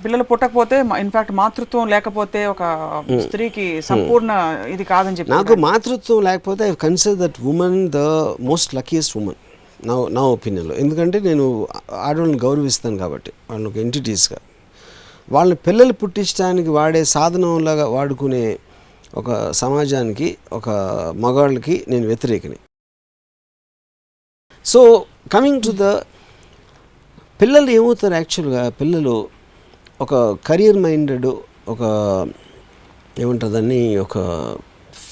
పిల్లలు పుట్టకపోతే ఇన్ఫాక్ట్ మాతృత్వం లేకపోతే ఒక స్త్రీకి సంపూర్ణ ఇది కాదని చెప్పి. నాకు మాతృత్వం లేకపోతే I consider that women the most luckiest women. నా ఒపీనియన్లో. ఎందుకంటే నేను ఆడవాళ్ళని గౌరవిస్తాను కాబట్టి, వాళ్ళని ఒక ఎంటిటీస్గా. వాళ్ళని పిల్లలు పుట్టించడానికి వాడే సాధనంలాగా వాడుకునే ఒక సమాజానికి, ఒక మగవాళ్ళకి నేను వ్యతిరేకిని. సో కమింగ్ టు ద పిల్లలు ఏమవుతారు, యాక్చువల్గా పిల్లలు ఒక కెరియర్ మైండెడ్, ఒక ఏమంటారు దాన్ని, ఒక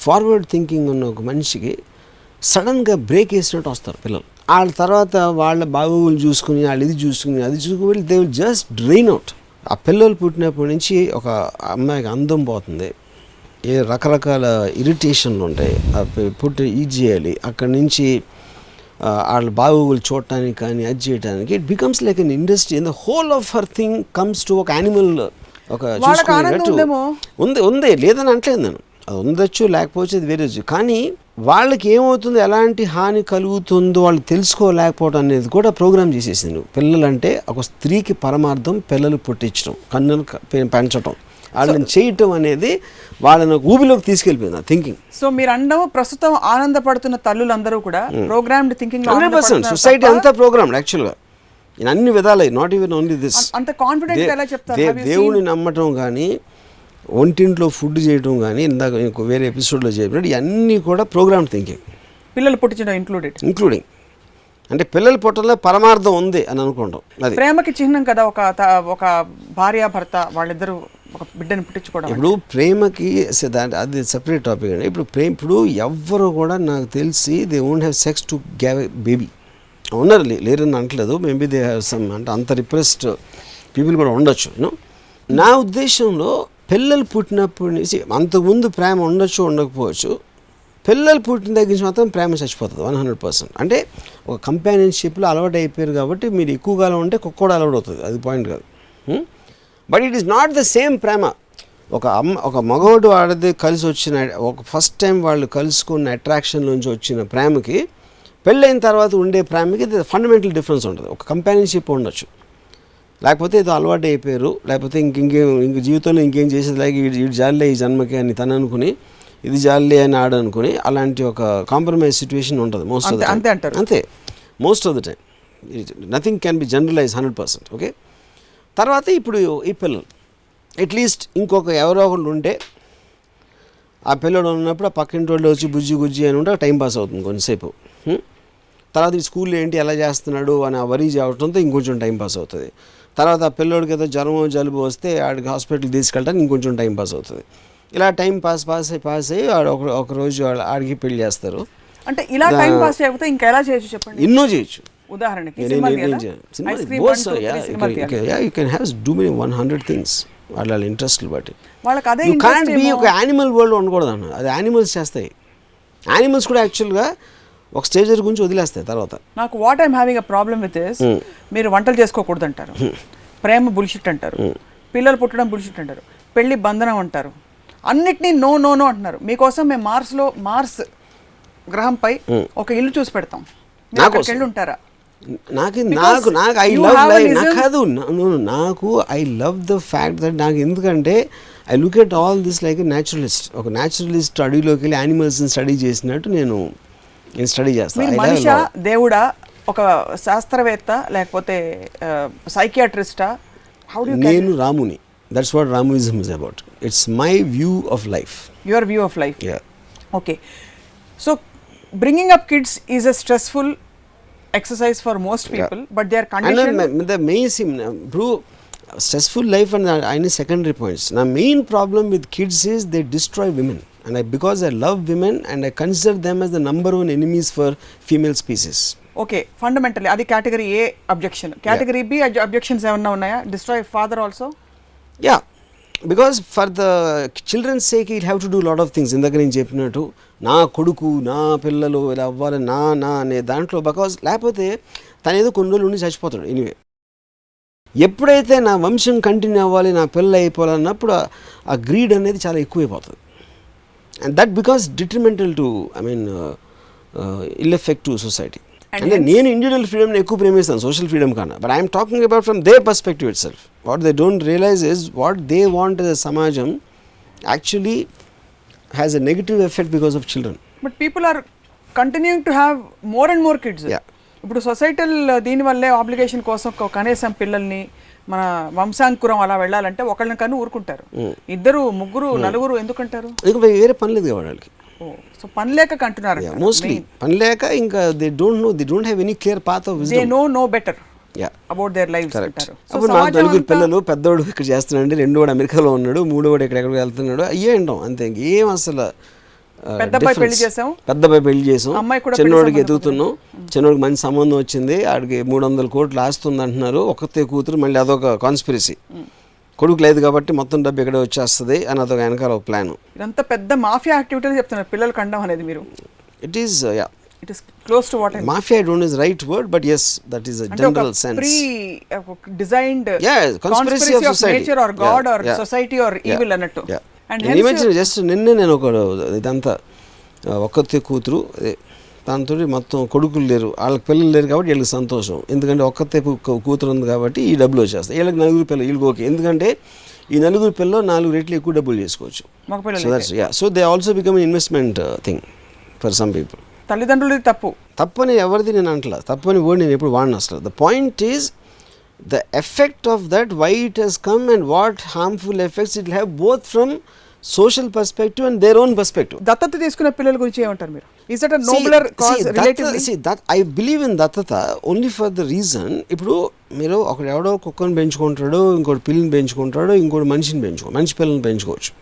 ఫార్వర్డ్ థింకింగ్ ఉన్న ఒక మనిషికి సడన్గా బ్రేక్ వేసినట్టు వస్తారు పిల్లలు. వాళ్ళ తర్వాత వాళ్ళ బాగోగులు చూసుకుని, వాళ్ళు ఇది చూసుకుని అది చూసుకుని they will just drain out. ఆ పిల్లలు పుట్టినప్పటి నుంచి ఒక అమ్మాయికి అందం పోతుంది, ఏ రకరకాల ఇరిటేషన్లు ఉంటాయి, పుట్టి ఇది చేయాలి, అక్కడి నుంచి వాళ్ళ బాగోగులు చూడటానికి కానీ అది చేయడానికి it becomes like an industry. In the whole of her thing comes to ఒక యానిమల్, ఒక చూసుకునేటట్టు ఉంది. లేదని అంటలేదు నేను, అది ఉండొచ్చు లేకపోవచ్చు, అది వేరే. కానీ వాళ్ళకి ఏమవుతుందో, ఎలాంటి హాని కలుగుతుందో వాళ్ళు తెలుసుకోలేకపోవడం అనేది కూడా ప్రోగ్రామ్ చేసేసింది. పిల్లలంటే ఒక స్త్రీకి పరమార్థం పిల్లలు పుట్టించడం, కన్నును పెంచడం, వాళ్ళని చేయటం అనేది వాళ్ళని ఊబిలోకి తీసుకెళ్ళిపోయింది ఆ థింకింగ్. సో మీరు అనడం ప్రస్తుతం ఆనందపడుతున్న తల్లులందరూ కూడా ప్రోగ్రామ్డ్ థింకింగ్ 100%. సొసైటీ అంతా ప్రోగ్రామ్డ్ యాక్చువల్గా ఇన్ అన్ని విధాలు, నాట్ ఈవెన్ ఓన్లీ దిస్. అంత కాన్ఫిడెంట్ ఎలా చెప్తారు? దేవుని నమ్మటం కానీ, ఒంటింట్లో ఫుడ్ చేయడం కానీ, ఇందాక వేరే ఎపిసోడ్లో చెప్పినట్టు ఇవన్నీ కూడా ప్రోగ్రామ్ థింకింగ్. పిల్లలు పుట్టించడం ఇంక్లూడింగ్. అంటే పిల్లల పుట్టలో పరమార్థం ఉంది అని అనుకుంటాం. అది ప్రేమకి చిహ్నం కదా ఒక భార్య భర్త వాళ్ళిద్దరూ ఒక బిడ్డను పుట్టించుకోవడం. ఇప్పుడు ప్రేమకి అది సెపరేట్ టాపిక్ అండి. ఇప్పుడు ఎవ్వరు కూడా నాకు తెలిసి they won't have sex to gave baby. ఉన్నారు, లేరని అంటలేదు, మేబీ దే హ్యావ్ సమ్, అంటే అంత రిప్రెస్డ్ పీపుల్ కూడా ఉండొచ్చు. నా ఉద్దేశంలో పిల్లలు పుట్టినప్పటి నుంచి, అంతకుముందు ప్రేమ ఉండొచ్చు ఉండకపోవచ్చు, పిల్లలు పుట్టిన దగ్గర నుంచి మాత్రం ప్రేమ చచ్చిపోతుంది 100%. అంటే ఒక కంపానియన్షిప్లో అలవాటు అయిపోయారు కాబట్టి మీరు ఎక్కువ కాలం ఉంటే కుక్క కూడా అలవాటు అవుతుంది, అది పాయింట్ కాదు. But it is not the same ప్రేమ. ఒక మగవాడు ఆడది కలిసి వచ్చిన, ఒక ఫస్ట్ టైం వాళ్ళు కలుసుకున్న అట్రాక్షన్ నుంచి వచ్చిన ప్రేమకి, పెళ్ళైన తర్వాత ఉండే ప్రేమకి ఫండమెంటల్ డిఫరెన్స్ ఉంటుంది. ఒక కంపానియన్షిప్ ఉండొచ్చు, లేకపోతే ఏదో అలవాటు అయిపోయారు, లేకపోతే ఇంక జీవితంలో ఇంకేం చేసేది లేక ఇటు జాలిలే ఈ జన్మకి అని తను అనుకుని, ఇది జాలిలే అని ఆడనుకుని, అలాంటి ఒక కాంప్రమైజ్ సిచ్యువేషన్ ఉంటుంది మోస్ట్ ఆఫ్ ద టైం. అంతే, most of the time. Nothing can be generalize 100%. Okay, తర్వాత ఇప్పుడు ఈ పిల్లలు అట్లీస్ట్ ఇంకొక ఎవరో ఒకళ్ళు ఉంటే, ఆ పిల్లడు ఉన్నప్పుడు ఆ పక్కింటి వాళ్ళు వచ్చి బుజ్జి అని ఉంటే టైం పాస్ అవుతుంది కొంచెంసేపు. తర్వాత ఈ స్కూల్లో ఏంటి ఎలా చేస్తున్నాడు అని వరీ చేయడంతో ఇంకొంచెం టైం పాస్ అవుతుంది. తర్వాత ఆ పిల్లోడికి ఏదో జ్వరమో జలుబు వస్తే ఆడికి హాస్పిటల్కి తీసుకెళ్ళడానికి ఇంకొంచెం టైం పాస్ అవుతుంది. ఇలా టైం పాస్ అయ్యి ఒక రోజు ఆడికి పెళ్లి చేస్తారు. అంటే ఇలా టైం పాస్ చేయకపోతే ఇంకా ఎలా చేయొచ్చు చెప్పండి? ఎన్నో చేయొచ్చు. ఉదాహరణకి you can have do many 100 things వాళ్ళ ఇంట్రెస్ట్లు బట్టి. వాళ్ళకి అదే కాంట్ బి ఒక యానిమల్ వరల్డ్ ఉండకూడదు అన్న, అది యానిమల్స్ చేస్తాయి. యానిమల్స్ కూడా యాక్చువల్గా ఒక స్టేజ్ గురించి వదిలేస్తాయి తర్వాత. నాకు what I'm having a problem with this, మీరు వంటలు చేసుకోకూడదు అంటారు, ప్రేమ బుల్షిట్ అంటారు, పిల్లలు పుట్టడం బుల్షిట్ అంటారు, పెళ్లి బంధనం అంటారు, అన్నిటినీ నో అంటున్నారు. మీకోసం మేము మార్స్ గ్రహంపై ఒక ఇల్లు చూసి పెడతాం, వెళ్ళి ఉంటారా? I love the fact that నాకు, ఎందుకంటే I look at all this like a naturalist. ఒక న్యాచురలిస్ట్ అడవిలోకి వెళ్ళి యానిమల్స్ని స్టడీ చేసినట్టు నేను స్టడీ చేస్తాను. మనిషా దేవుడా, ఒక శాస్త్రవేత్త లేకపోతే సైకియాట్రిస్టా? నేను రాముని. దట్స్ వాట్ రాముయిజం is about. It's my view of life. Your view of life. Okay, so bringing up kids is a stressful exercise for most people, but they are conditioned. And the main stressful life and any secondary points. Now main problem with kids is they destroy women, and because I love women and I consider them as the number one enemies for female species. Okay, fundamentally adi category A objection. Category B objections ఏమన్నా ఉన్నాయా? Destroy father also? Yeah, because for the children's sake he'll have to do a lot of things. ఇందాక నేను చెప్పినట్టు నా కొడుకు నా పిల్లలు ఇలా అవ్వాలి నా అనే దాంట్లో, బికాజ్ లేకపోతే తను ఏదో కొన్ని రోజులు ఉండి చచ్చిపోతాడు. ఎనీవే, ఎప్పుడైతే నా వంశం కంటిన్యూ అవ్వాలి, నా పిల్లలు అయిపోవాలన్నప్పుడు ఆ గ్రీడ్ అనేది చాలా ఎక్కువైపోతుంది. And that becomes detrimental to ill effect to society. అంటే నేను ఇండివిజువల్ ఫ్రీడమ్ని ఎక్కువ ప్రేమిస్తాను సోషల్ ఫ్రీడమ్ కన్నా. But I'm talking about from their perspective itself. What they don't realize is what they want is a సమాజం actually has a negative effect because of children. But people are continuing to have more and more kids. Yeah. ఇప్పుడు societal దీనివల్లే obligation కోసం కనీసం పిల్లల్ని మన వంశాంకురం అలా వెళ్ళాలంటే ఒకళ్ళని కన్నా ఊరుకుంటారు, ఇద్దరు ముగ్గురు నలుగురు ఎందుకంటారు? ఇంకా వేరే పని లేదు వాళ్ళకి. సో పని లేక అంటున్నారు మోస్ట్లీ పని లేక, ఇంకా they don't have any clear path of wisdom. They know better about their lifes అంటారు. అప్పుడు నాకు నలుగురు పిల్లలు, పెద్దోడు ఇక్కడ చేస్తున్నాడు, రెండోడు అమెరికాలో ఉన్నాడు, మూడోడు ఎక్కడెక్కడికి వెళ్తున్నాడు, అయ్యే ఉంటాం అంతే. ఇంకేం అసలు పెద్దబ్బాయి పెళ్లి చేసాం, చిన్నోడికి ఎదుగుతున్నాం, చిన్నోడికి మంచి సంబంధం వచ్చింది, ఆడికి 300 కోట్లు ఆస్తుంది అంటున్నారు, ఒక్కతే కూతురు, మళ్ళీ అదొక కాన్స్పిరసీ, కొడుకు లేదు కాబట్టి మొత్తం డబ్బు ఇక్కడే వచ్చేస్తుంది అని అదొక వెనకాల ఒక ప్లాన్. ఇదంతా పెద్ద మాఫియా యాక్టివిటీ చెప్తున్నారు పిల్లలు కండం అనేది. మీరు it is it is close to what I mean. Mafia I don't know is the right word, but yes, that is a general sense. Designed conspiracy of society, nature or God or society or evil annattu. And imagine just నిన్నే నేను ఒక ఇదంతా ఒక్కతే కూతురు, దాంతో మొత్తం కొడుకులు లేరు, వాళ్ళకి పిల్లలు లేరు కాబట్టి వీళ్ళకి సంతోషం, ఎందుకంటే ఒక్కతే కూతురు ఉంది కాబట్టి ఈ డబ్బులు వచ్చేస్తాయి. వీళ్ళకి నలుగురు పిల్లలు, వీళ్ళకి ఓకే, ఎందుకంటే ఈ నలుగురు పిల్లలు 4 రెట్లు ఎక్కువ డబ్బులు చేసుకోవచ్చు. So they also become investment thing for some people. తల్లిదండ్రులది తప్పని ఎవరిది నేను అంటలా, తప్పని వర్డ్ నేను ఎప్పుడు వాడిన అసలు. The point is the effect of that, why it has come and what harmful effects it have both from social perspective and their own perspective. దత్తత తీసుకునే పిల్లల గురించి ఏమంటారు మీరు? Is that a nobler cause relatively? See, that I believe in dattata only for the reason, ఇప్పుడు మీరు ఒకడు ఎవడో కుక్కను పెంచుకుంటాడో, ఇంకోటి పిల్లిని పెంచుకుంటాడో, ఇంకోటి మనిషిని మనిషి పిల్లల్ని పెంచుకోవచ్చు.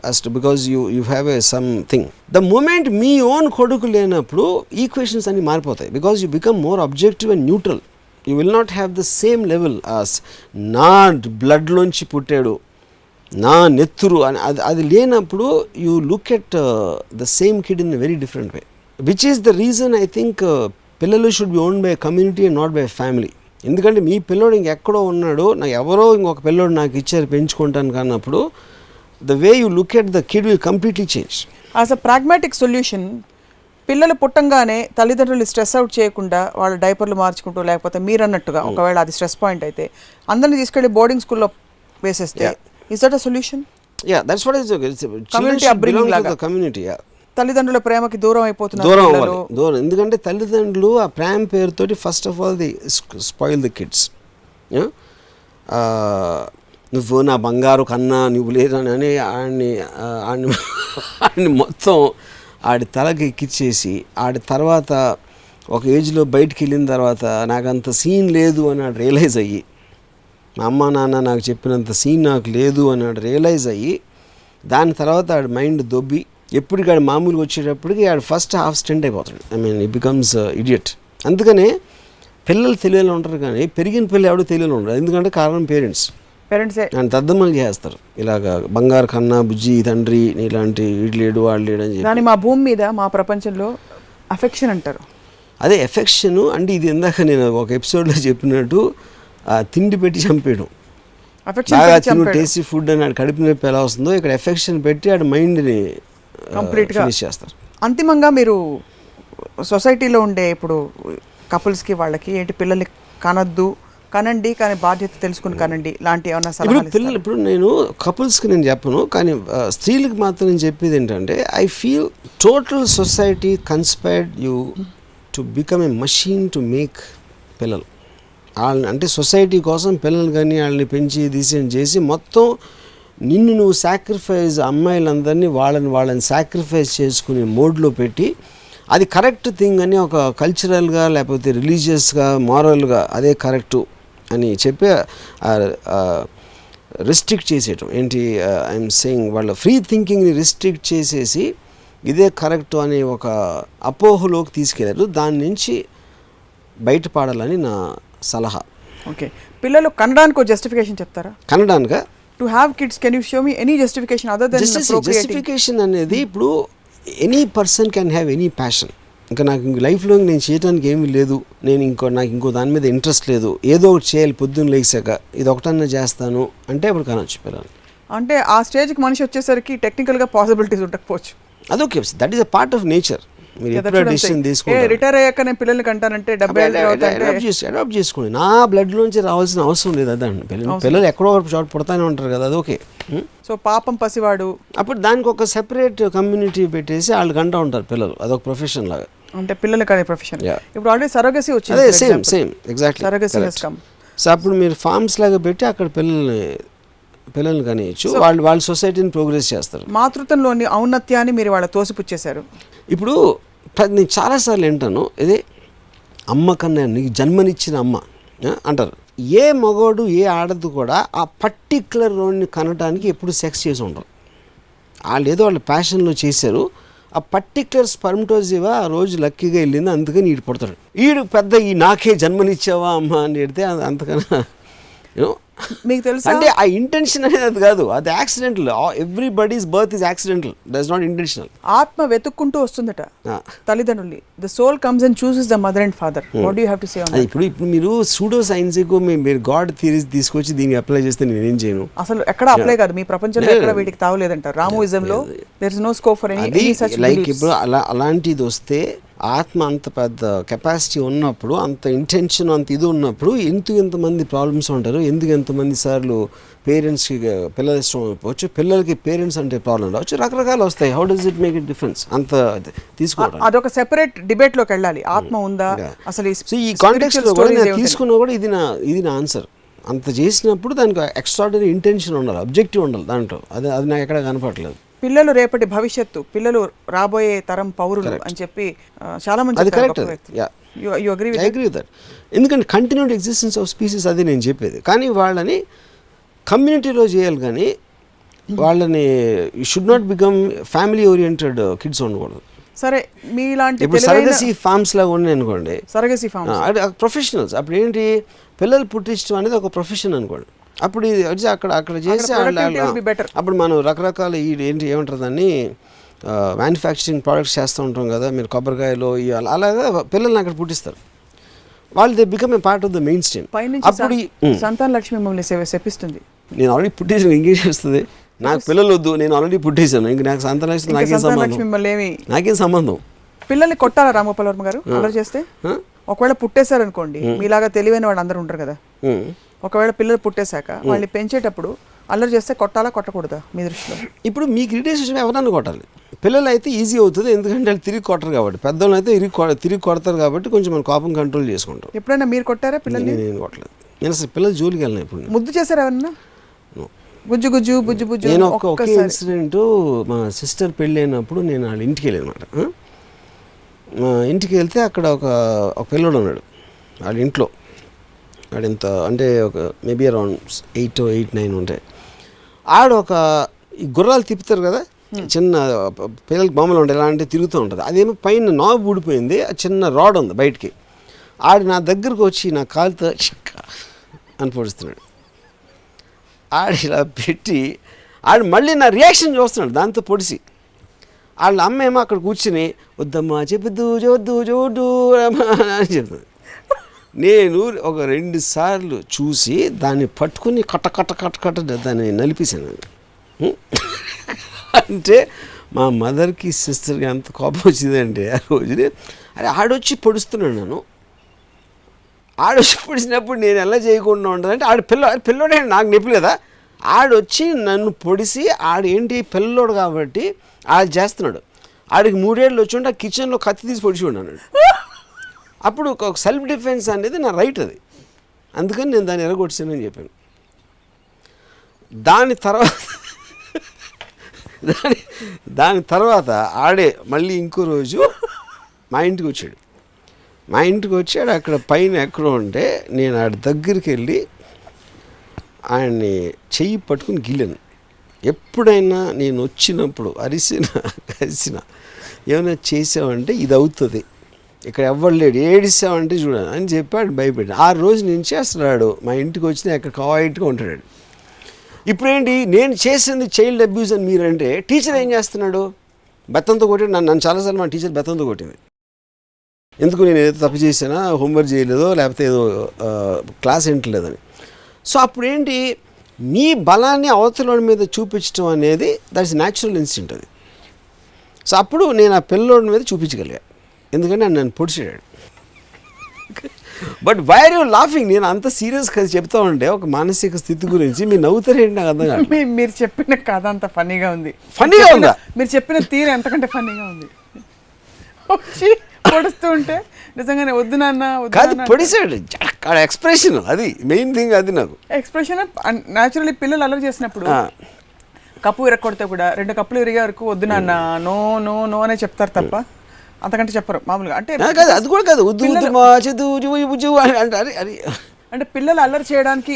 As to because you have a something. The moment me own కొడుకు లేనప్పుడు ఈక్వేషన్స్ అన్ని మారిపోతాయి, because you become more objective and neutral. You will not have the same level as నా బ్లడ్ లోంచి పుట్టాడు, నా నెత్తురు అని అది లేనప్పుడు you look at the same kid in a very different way, which is the reason I think పిల్లలు should be owned by community and not by family. ఎందుకంటే మీ పిల్లోడు ఇంకెక్కడో ఉన్నాడు, నాకు ఎవరో ఇంకొక పిల్లోడు నాకు ఇచ్చారు పెంచుకుంటాను కానప్పుడు the way you look at the kid will completely change. As a pragmatic solution, పిల్లలు పుట్టంగానే తల్లిదండ్రులు స్ట్రెస్ అవుట్ చేయకుండా వాళ్ళ డైపర్లు మార్చుకుంటూ, లేకపోతే మీరు అన్నట్టుగా ఒకవేళ అది స్ట్రెస్ పాయింట్ అయితే అందరిని తీసుకెళ్ళి బోర్డింగ్ స్కూల్లో వేసేస్తే, is that a solution? Yeah, that's what is community upbringing laga, community. Yeah, తల్లిదండ్రుల ప్రేమకి దూరం అయిపోతున్నారు దూరం. ఎందుకంటే తల్లిదండ్రులు ఆ ప్రేమ పేరుతోటి first of all the spoil the kids. నువ్వు నా బంగారు కన్నా నువ్వు లేదని ఆడిని మొత్తం ఆడి తలకి ఎక్కిచ్చేసి, ఆడి తర్వాత ఒక ఏజ్లో బయటికి వెళ్ళిన తర్వాత నాకు అంత సీన్ లేదు అని ఆడు రియలైజ్ అయ్యి, మా అమ్మ నాన్న నాకు చెప్పినంత సీన్ నాకు లేదు అని ఆడు రియలైజ్ అయ్యి, దాని తర్వాత ఆడి మైండ్ దొబ్బి ఎప్పటికి ఆడు మామూలుగా వచ్చేటప్పటికి ఆడు ఫస్ట్ హాఫ్ స్టెంట్ అయిపోతాడు. I mean it becomes idiot. అందుకనే పిల్లలు తెలియలో ఉంటారు, కానీ పెరిగిన పిల్లలు ఎవడో తెలియలో ఉంటారు. ఎందుకంటే కారణం పేరెంట్స్ అండ్ దద్దమ్మలు చేస్తారు, ఇలాగ బంగారు కన్నా బుజ్జి తండ్రి ఇలాంటి వీడు వాళ్ళు లేడు అని చెప్పి. మా భూమి మీద మా ప్రపంచంలో అఫెక్షన్ అంటారు. అదే ఎఫెక్షన్ అంటే ఇది ఇందాక నేను ఒక ఎపిసోడ్లో చెప్పినట్టు తిండి పెట్టి చంపేయడం, బాగా తిను టేస్టీ ఫుడ్ అని కడుపు నొప్పి ఎలా వస్తుందో ఇక్కడ ఎఫెక్షన్ పెట్టి ఆడ మైండ్ని కంప్లీట్గా ఫినిష్ చేస్తారు. అంతిమంగా మీరు సొసైటీలో ఉండే ఇప్పుడు కపుల్స్కి వాళ్ళకి ఏంటి, పిల్లల్ని కనండి కానీ బాధ్యత తెలుసుకుని కనండి లాంటి ఏమన్నా సలహాలు? పిల్లలు ఇప్పుడు నేను కపుల్స్కి నేను చెప్పను, కానీ స్త్రీలకు మాత్రం నేను చెప్పేది ఏంటంటే, I feel total society కన్స్పైర్డ్ you to become a machine to make పిల్లలు. వాళ్ళని అంటే సొసైటీ కోసం పిల్లలు కానీ వాళ్ళని పెంచి డిసైడ్ చేసి మొత్తం నిన్ను నువ్వు సాక్రిఫైస్, అమ్మాయిలందరినీ వాళ్ళని సాక్రిఫైస్ చేసుకునే మోడ్లో పెట్టి, అది కరెక్ట్ థింగ్ అని ఒక కల్చరల్గా లేకపోతే రిలీజియస్గా మారల్గా అదే కరెక్టు అని చెప్పి రిస్ట్రిక్ట్ చేసేయటం ఏంటి, ఐఎమ్ సేయింగ్ వాళ్ళ ఫ్రీ థింకింగ్ని రిస్ట్రిక్ట్ చేసేసి ఇదే కరెక్ట్ అనే ఒక అపోహలోకి తీసుకెళ్ళారు. దాని నుంచి బయటపడాలని నా సలహా. ఓకే, పిల్లలు కనడానికి జస్టిఫికేషన్ చెప్తారా? కనడానికా? To have kids, can you show me any justification other than justification అనేది ఇప్పుడు any person can have any passion. ఇంకా నాకు ఇంక లైఫ్లో నేను చేయడానికి ఏమీ లేదు, నాకు ఇంకో దాని మీద ఇంట్రెస్ట్ లేదు, ఏదో ఒకటి చేయాలి పొద్దున్న లేచాక, ఇది ఒకటన్నా చేస్తాను అంటే అప్పుడు కనొచ్చు పిల్లలు. అంటే ఆ స్టేజ్కి మనిషి వచ్చేసరికి టెక్నికల్గా పాసిబిలిటీస్ ఉండకపోవచ్చు. అదొకే, that is a part of nature. మీరు ఎప్పుడో డిసిషన్ తీసుకోండి, రిటైర్ అయ్యాక నేను పిల్లల్ని కంటానంటే అడాప్ట్ చేసుకోండి. నా బ్లడ్లోంచి రావాల్సిన అవసరం లేదు అదండి. పిల్లలు ఎక్కడో చోట పుడతానే ఉంటారు కదా, అదొకే. సో పాపం పసివాడు, అప్పుడు దానికి ఒక సెపరేట్ కమ్యూనిటీ పెట్టేసి వాళ్ళు కంటూ ఉంటారు పిల్లలు, అదొక ప్రొఫెషన్ లాగా. అంటే పిల్లలకి అనే ప్రొఫెషన్. Yeah. ఇప్పుడు ఆల్రెడీ సరోగసీ అదే వచ్చింది. Same exactly surrogacy has come. So అప్పుడు మీరు ఫార్మ్స్ లాగా పెట్టి అక్కడ పిల్లల్ని కనియచ్చు, వాళ్ళు సొసైటీని ప్రోగ్రెస్ చేస్తారు. మాతృత్వంలోని ఔన్నత్యాన్ని మీరు వాళ్ళ తోసిపుచ్చేశారు. ఇప్పుడు నేను చాలాసార్లు వింటాను, ఇదే అమ్మ కన్నా నీకు జన్మనిచ్చిన అమ్మ అంటారు. ఏ మగవాడు ఏ ఆడదు కూడా ఆ పర్టిక్యులర్ రోడ్ని కనడానికి ఎప్పుడు సెక్స్ చేసి ఉండరు. వాళ్ళు ఏదో వాళ్ళ ప్యాషన్లో చేశారు. ఆ పర్టిక్యులర్ స్పర్మటోజివా ఆ రోజు లక్కీగా వెళ్ళింది, అందుకని ఈడు పుడతాడు. ఈడు పెద్ద ఈ నాకే జన్మనిచ్చావా అమ్మ అని పెడితే అంతకన్నా యూనో మీకు తెలుసా, అంటే ఆ ఇంటెన్షన్ అనేది అది కాదు, అది accidental. Everybody's birth is accidental, that's not intentional. ఆత్మ వెతుక్కుంటూ వస్తుందట తల్లిదండ్రుల్ని. The soul comes and chooses the mother and father. What do you have to say on that? ఇప్పుడు మీరు సూడో సైన్సిక్ మీరు గాడ్ థియరీస్ తీసుకొచ్చి దీన్ని అప్లై చేస్తే నేనేం చేయను. అసలు ఎక్కడ అప్లై కాదు, మీ ప్రపంచంలో ఎక్కడ వీటికి తావులేదంటారు. రామోయిజంలో there is no scope for any such like ఇప్పుడు అలాంటిది వస్తే ఆత్మ అంత పెద్ద కెపాసిటీ ఉన్నప్పుడు, అంత ఇంటెన్షన్, అంత ఇది ఉన్నప్పుడు ఎంతమంది ప్రాబ్లమ్స్ ఉంటారు, ఎంతమంది సార్లు పేరెంట్స్కి పిల్లల ఇష్టం అయిపోవచ్చు, పిల్లలకి పేరెంట్స్ అంటే ప్రాబ్లం రావచ్చు, రకరకాలు వస్తాయి. How does it make it difference అంత తీసుకోవడం. అదొక సెపరేట్ డిబేట్ లోకి వెళ్ళాలి. ఆత్మ ఉందా అసలు ఈ కాంటెక్స్ట్ లో కూడా నేను తీసుకున్నా కూడా ఇది నా ఆన్సర్. అంత చేసినప్పుడు దానికి ఎక్స్ట్రాడనరీ ఇంటెన్షన్ ఉండాలి, అబ్జెక్టివ్ ఉండాలి దాంట్లో. అది నాకు ఎక్కడ కనపడలేదు. పిల్లలు రేపటి భవిష్యత్తు, పిల్లలు రాబోయే తరం పౌరులు అని చెప్పి చాలా మంది అది correct. You agree with that. ఎందుకంటే కంటిన్యూడ్ ఎగ్జిస్టెన్స్ ఆఫ్ స్పీసీస్ అది నేను చెప్పేది. కానీ వాళ్ళని కమ్యూనిటీలో చేయాలి, కానీ వాళ్ళని should not become family oriented kids ఉండకూడదు. సరే, మీలాంటి ఇప్పుడు సరగసీ ఫార్మ్స్ లాగా ఉన్నాయి అనుకోండి, సరగసీ ఫార్మ్స్ అది ప్రొఫెషనల్స్. అప్పుడు ఏంటి, పిల్లలు పుట్టించడం అనేది ఒక ప్రొఫెషన్ అనుకోండి. అప్పుడు ఇది వచ్చి అక్కడ చేసి అప్పుడు మనం రకరకాల ఏమంటారు దాన్ని మ్యానుఫ్యాక్చరింగ్ ప్రోడక్ట్స్ చేస్తూ ఉంటాం కదా, మీరు కొబ్బరికాయలు అలాగా పిల్లల్ని అక్కడ పుట్టిస్తారు. వాళ్ళు they become a part of the main stream. అప్పుడు సంతాన లక్ష్మి మిమ్మల్ని శపిస్తుంది. నేను ఆల్రెడీ పుట్టేసాను, ఇంకేం చేస్తుంది, నాకు పిల్లలు వద్దు, నేను ఆల్రెడీ పుట్టేసాను, ఇంక నాకు సంతాన లక్ష్మి నాకేం సంబంధం. పిల్లల్ని కొట్టాలా రామగోపాల్ వర్మ గారు అలా చేస్తే? ఒకవేళ పుట్టేశారు అనుకోండి, మీలాగా తెలివైన వాళ్ళు అందరూ ఉంటారు కదా, ఒకవేళ పిల్లలు పుట్టేశాక వాళ్ళని పెంచేటప్పుడు అల్లరి చేస్తే కొట్టాలా కొట్టకూడదా మీ దృష్టిలో? ఇప్పుడు మీకు ఇరిటేషన్ ఎవరన్నా కొట్టాలి. పిల్లలు అయితే ఈజీ అవుతుంది, ఎందుకంటే వాళ్ళు తిరిగి కొట్టరు కాబట్టి. పెద్దవాళ్ళు అయితే తిరిగి కొడతారు కాబట్టి కొంచెం మన కోపం కంట్రోల్ చేసుకుంటాం. ఎప్పుడైనా మీరు కొట్టారా పిల్లల్ని? నేను కొట్టలేదు. నేను అసలు పిల్లలు జోలికి వెళ్ళిన ఇప్పుడు. ముద్దు చేశారు ఎవరన్నా? బుజ్జు గుజ్జు బుజ్జు బుజ్జు. నేను ఒకే ఇన్సిడెంట్, మా సిస్టర్ పెళ్ళి అయినప్పుడు నేను వాళ్ళ ఇంటికి వెళ్ళాను అనమాట. మా ఇంటికి వెళ్తే అక్కడ ఒక పిల్లడు ఉన్నాడు వాళ్ళ ఇంట్లో. వాడు ఎంత అంటే ఒక మేబీ అరౌండ్ 8, 9 ఉంటాయి. ఆడ ఈ గుర్రాలు తిప్పుతారు కదా, చిన్న పిల్లలకి బొమ్మలు ఉంటాయి, ఎలా అంటే తిరుగుతూ ఉంటుంది. అదేమో పైన నాబు ఊడిపోయింది, చిన్న రాడ్ ఉంది బయటికి. ఆడు నా దగ్గరకు వచ్చి నా కాలుతో అని పొడుస్తున్నాడు. ఆడు ఇలా పెట్టి ఆడు మళ్ళీ నా రియాక్షన్ చూస్తున్నాడు దాంతో పొడిసి. వాళ్ళ అమ్మ ఏమో అక్కడ కూర్చుని వద్దమ్మా చెప్పొద్దు చూడొద్దు అని చెప్తుంది. నేను ఒక 2 సార్లు చూసి దాన్ని పట్టుకుని కట్ట దాన్ని నలిపేశాను. అంటే మా మదర్కి సిస్టర్కి ఎంత కోపం వచ్చిందంటే ఆ రోజుని, అరే ఆడొచ్చి పొడుస్తున్నాడు నన్ను. ఆడొచ్చి పొడిచినప్పుడు నేను ఎలా చేయకుండా ఉండాలంటే పిల్లోడే నాకు నొప్పి కదా, ఆడొచ్చి నన్ను పొడిసి ఏంటి పిల్లోడు కాబట్టి ఆడు చేస్తున్నాడు. ఆడికి 3 ఏళ్ళు వచ్చి ఉంటే ఆ కిచెన్లో కత్తి తీసి పొడిచి ఉన్నాడు. అప్పుడు ఒక సెల్ఫ్ డిఫెన్స్ అనేది నా రైట్ అది, అందుకని నేను దాన్ని ఎరగొట్టానని చెప్పాను. దాని తర్వాత ఆడే మళ్ళీ ఇంకో రోజు మా ఇంటికి వచ్చాడు. అక్కడ పైన ఎక్కడో ఉంటే నేను ఆడి దగ్గరికి వెళ్ళి ఆయన్ని చెయ్యి పట్టుకుని గిల్లాను. ఎప్పుడైనా నేను వచ్చినప్పుడు కలిసిన ఏమైనా చేసావంటే ఇది అవుతుంది, ఇక్కడ ఎవ్వరు లేడు, ఏడిసావంటే చూడాలి అని చెప్పాడు, భయపెట్టి. ఆ రోజు నుంచి అసలు మా ఇంటికి వచ్చినా అక్కడ కాయిట్గా ఉంటాడు. ఇప్పుడేంటి నేను చేసింది చైల్డ్ అబ్యూజ్ అని మీరంటే, టీచర్ ఏం చేస్తున్నాడు, బెత్తంతో కొట్టాడు. నన్ను చాలాసార్లు మా టీచర్ బెత్తంతో కొట్టింది. ఎందుకు నేను ఏదో తప్పు చేసానా, హోంవర్క్ చేయలేదో, లేకపోతే ఏదో క్లాస్ వింటలేదని. సో అప్పుడేంటి, నీ బలాన్ని అవతల మీద చూపించడం అనేది దట్స్ న్యాచురల్ ఇన్స్టింక్ట్ అది. సో అప్పుడు నేను ఆ పిల్లోడి మీద చూపించగలిగా, ఎందుకంటే నన్ను పొడిచాడు. But why are you laughing? నేను అంత సీరియస్గా చెప్తా ఉంటే ఒక మానసిక స్థితి గురించి మీరు నవ్వుతారేంటి నాకు అర్థం కాదు. మీరు చెప్పిన కథ అంత ఫన్నీగా ఉంది. ఫన్నీగా ఉందా? మీరు చెప్పిన తీరు ఎంతకంటే ఫన్నీగా ఉంది. పొడుస్తూ ఉంటే నిజంగానే వద్దు నాన్న కాదు పొడిసాడు ఎక్స్ప్రెషన్, అది మెయిన్ థింగ్. అది నాకు ఎక్స్ప్రెషన్. న్యాచురల్లీ పిల్లలు అల్లరి చేసినప్పుడు కప్పు విరగొడితే కూడా 2 కప్పులు విరిగే వరకు వద్దు నాన్న నో నో నో అనే చెప్తారు తప్ప అంతకంటే చెప్పరు మామూలుగా. అంటే కాదు, అది కూడా కాదు, ఉద్దు ఉద్దు అంటారు. అది అంటే పిల్లలు అల్లరి చేయడానికి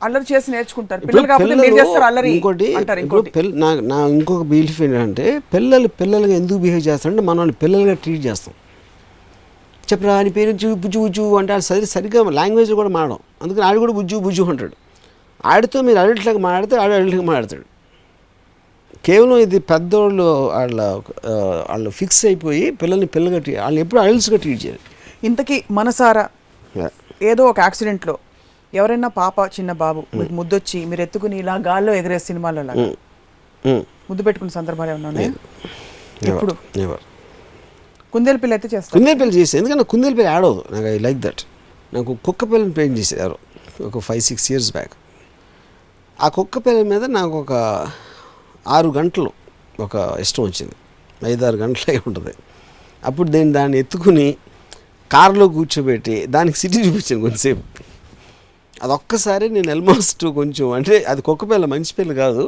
అల్లరి చేసి నేర్చుకుంటారు. పిల్లలు కాకపోతే మీరు చేస్తారు అల్లరి అంటారు. ఇంకొక బిలీఫ్ ఏంటంటే పిల్లలుగా ఎందుకు బిహేవ్ చేస్తారంటే మనం వాళ్ళని పిల్లలుగా ట్రీట్ చేస్తాం. చెప్పరా అని పేరు బుజ్జు బుజ్జు అంటే సరిగ్గా లాంగ్వేజ్ కూడా మాడడం. అందుకని ఆడు కూడా బుజ్జు బుజ్జు అంటాడు. ఆడితో మీరు అడల్ట్లాగా మాడితే ఆడు అడల్ట్గా మాడతాడు. కేవలం ఇది పెద్దోళ్ళు వాళ్ళు ఫిక్స్ అయిపోయి పిల్లల్ని పిల్లగా వాళ్ళని ఎప్పుడు అడల్ట్స్గా ట్రీట్ చేయాలి. ఇంతకీ మనసారా ఏదో ఒక యాక్సిడెంట్లో ఎవరైనా పాప చిన్న బాబు మీకు ముద్దొచ్చి మీరు ఎత్తుకుని ఇలా గాల్లో ఎగిరే సినిమాలో లాగా ముద్దు పెట్టుకున్న సందర్భాలు ఏమన్నా ఉన్నాయా? ఎప్పుడు కుందేలు పిల్ల అయితే చేస్తాను. కుందేలు పిల్ల చేస్తాను, ఎందుకంటే కుందేలు పిల్ల యాడ్ అవ్వదు నాకు. I like that. నాకు కుక్క పిల్లని పెయింట్ చేశారు ఒక 5-6 years బ్యాక్. ఆ కుక్క పిల్ల మీద నాకు ఒక 6 గంటలు ఒక ఇష్టం వచ్చింది. 5-6 గంటలు అయి ఉంటుంది. అప్పుడు దాన్ని ఎత్తుకుని కారులో కూర్చోబెట్టి దానికి సిటీ చూపించాను కొంచెంసేపు. అదొక్కసారి నేను ఆల్మోస్ట్ కొంచెం అంటే అది కుక్క పిల్ల మంచి పిల్ల కాదు,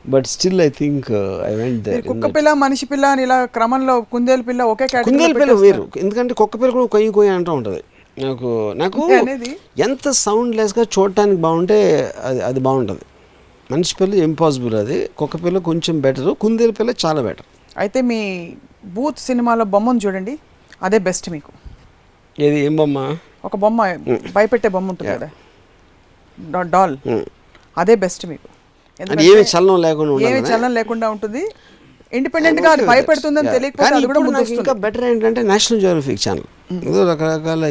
but still I think I went there. కుక్క పిల్ల మనిషి పిల్ల అని ఇలా క్రమంలో కుందేలు పిల్ల ఒకే కేటగిరీలో కుందేలు పిల్ల వేరు, ఎందుకంటే కుక్క పిల్ల కూడా కొయ్యి కొయ్యి అంటూ ఉంటుంది. నాకు ఎంత సౌండ్ లెస్గా చూడటానికి బాగుంటే అది బాగుంటుంది. మనిషి పిల్ల ఇంపాసిబుల్, అది కుక్క పిల్ల కొంచెం బెటర్, కుందేలు పిల్ల చాలా బెటర్. అయితే మీ బూత్ సినిమాలో బొమ్మను చూడండి, అదే బెస్ట్ మీకు. ఏది ఏం బొమ్మ? ఒక బొమ్మ భయపెట్టే బొమ్మ ఉంటుంది కదా, డాల్, అదే బెస్ట్ మీకు. ఏమి చలనం లేకుండా ఏమి చలనం లేకుండా ఉంటుంది, ఇండిపెండెంట్ గా భయపెడుతుందని తెలియకపోతే. ఇంకా బెటర్ ఏంటంటే నేషనల్ జియోగ్రఫిక్ ఛానల్ ఏదో రకరకాల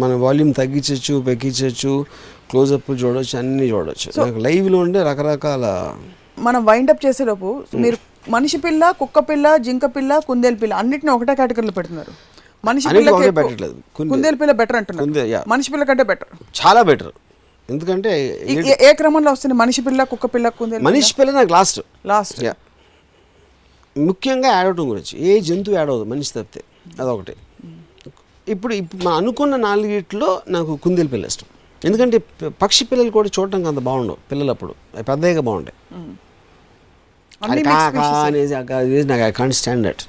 మన వాల్యూమ్ తగ్గించవచ్చు, పెక్కించవచ్చు, క్లోజప్ చూడవచ్చు, అన్ని చూడవచ్చు. నాకు లైవ్లో ఉండే రకరకాల. మనం వైండప్ చేసేలోపు మీరు మనిషి పిల్ల, కుక్క పిల్ల, జింక పిల్ల, కుందేలు పిల్ల అన్నిటిని ఒకటే కేటగిరీలో పెడుతున్నారు. మనిషి పిల్ల పెట్టట్లేదు, కుందేలు పిల్ల బెటర్ అంటున్నారు. మనిషి పిల్ల కంటే బెటర్, చాలా బెటర్. ఎందుకంటే ఏ క్రమంలో వస్తుంది మనిషి పిల్ల, కుక్క పిల్ల, కుందేలు? మనిషి పిల్ల నాకు లాస్ట్. ముఖ్యంగా యాడ్ అవటం గురించి, ఏ జంతువు యాడ్ అవ్వదు మనిషి తప్పితే, అదొకటి. ఇప్పుడు మనం అనుకున్న 4 నాకు కుందేలు పిల్ల ఇష్టం. ఎందుకంటే పక్షి పిల్లలు కూడా చూడటానికి అంత బాగుండవు పిల్లలు, అప్పుడు పెద్దగా బాగుంటాయి. అనేసి నాకు ఐ కాంట్ స్టాండ్ దట్.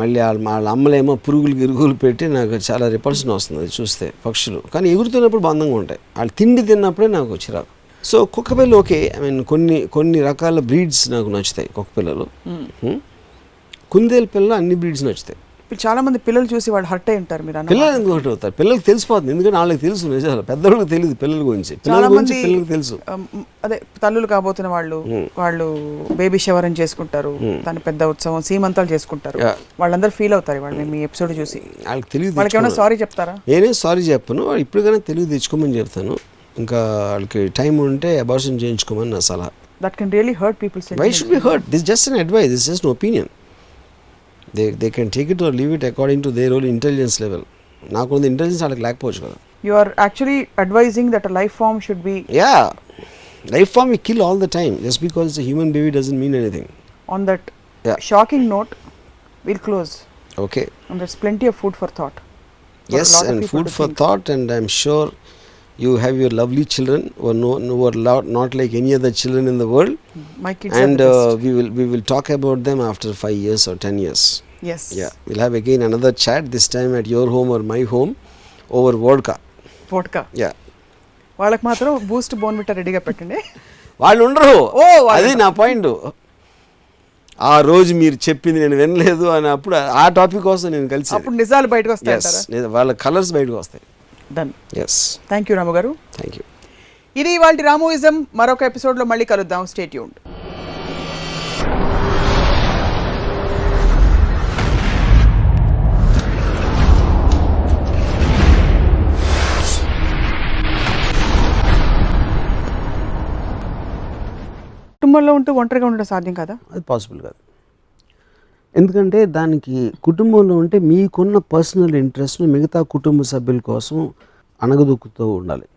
మళ్ళీ వాళ్ళ అమ్మలేమో పురుగులు పెట్టి నాకు చాలా రిపల్షన్ వస్తుంది అది చూస్తే పక్షులు. కానీ ఎగురుతున్నప్పుడు బంధంగా ఉంటాయి, వాళ్ళు తిండి తిన్నప్పుడే నాకు చిరాకు. సో కుక్క పిల్ల ఓకే, ఐ మీన్ కొన్ని రకాల బ్రీడ్స్ నాకు నచ్చుతాయి కుక్క పిల్లలు. కుందేలు పిల్ల అన్ని బ్రీడ్స్ నచ్చుతాయి. చాలా మంది పిల్లలు చూసి వాళ్ళు హర్ట్ అయి ఉంటారు. మీరు పిల్లలు ఎందుకు హర్ట్ అవుతారు? పిల్లలకి తెలిసిపోతుంది, ఎందుకంటే వాళ్ళకి తెలుసు నిజాలు, పెద్దవాళ్ళకి తెలియదు పిల్లల గురించి. పిల్లలకి తెలుసు. అదే తల్లులు కాబోతున్న వాళ్ళు బేబీ షవర్ అని చేసుకుంటారు, దాని పెద్ద ఉత్సవం, సీమంతాలు చేసుకుంటారు. వాళ్ళందరూ ఫీల్ అవుతారు వాళ్ళు మీ ఎపిసోడ్ చూసి. వాళ్ళకి తెలియదు. వాళ్ళకి ఏమైనా సారీ చెప్తారా? నేనే సారీ చెప్పను, ఇప్పటికైనా తెలివి తెచ్చుకోమని చెప్తాను. ఇంకా వాళ్ళకి టైం ఉంటే అబార్షన్ చేయించుకోమని నా సలహా. That can really hurt people. Why should be hurt? This just an advice, this just an opinion. They can take it or leave it according to their own intelligence level. నాకు ఉంది intelligence వాళ్ళకి లేకపోవచ్చు కదా. You are actually advising that a life form should be. Yeah, life form we kill all the time. Just because it's a human baby doesn't mean anything. On that shocking note, we'll close. Okay. And there's plenty of food for thought. Yes, and food for thought, and I'm sure you have your lovely children who are not like any other children in the world. My kids and are the best. we will talk about them after 5 years or 10 years. Yes. Yeah, we'll have again another chat, this time at your home or my home, over vodka. Yeah. వాళ్ళకి మాత్రం Boost Bournvita రెడీగా పెట్టండి. వాళ్ళు ఉండరు, అది నా point. ఆ రోజు మీరు చెప్పింది నేను వినలేదు అని అప్పుడు ఆ టాపిక్ కోసం నేను కలిసి అప్పుడు నిజాలు బయటకు వస్తాయి, వాళ్ళ కలర్స్ బయటకు వస్తాయి. డన్. ఎస్. థ్యాంక్ యూ రాము గారు. Thank you. ఇది ఇవాళ రామోయిజం. మరొక ఎపిసోడ్లో మళ్ళీ కలుద్దాం. Stay tuned. కుటుంబంలో ఉంటూ ఒంటరిగా ఉండడం సాధ్యం కదా? అది పాసిబుల్ కాదు. ఎందుకంటే దానికి కుటుంబంలో ఉంటే మీకున్న పర్సనల్ ఇంట్రెస్ట్ను మిగతా కుటుంబ సభ్యుల కోసం అణగదొక్కుతూ ఉండాలి.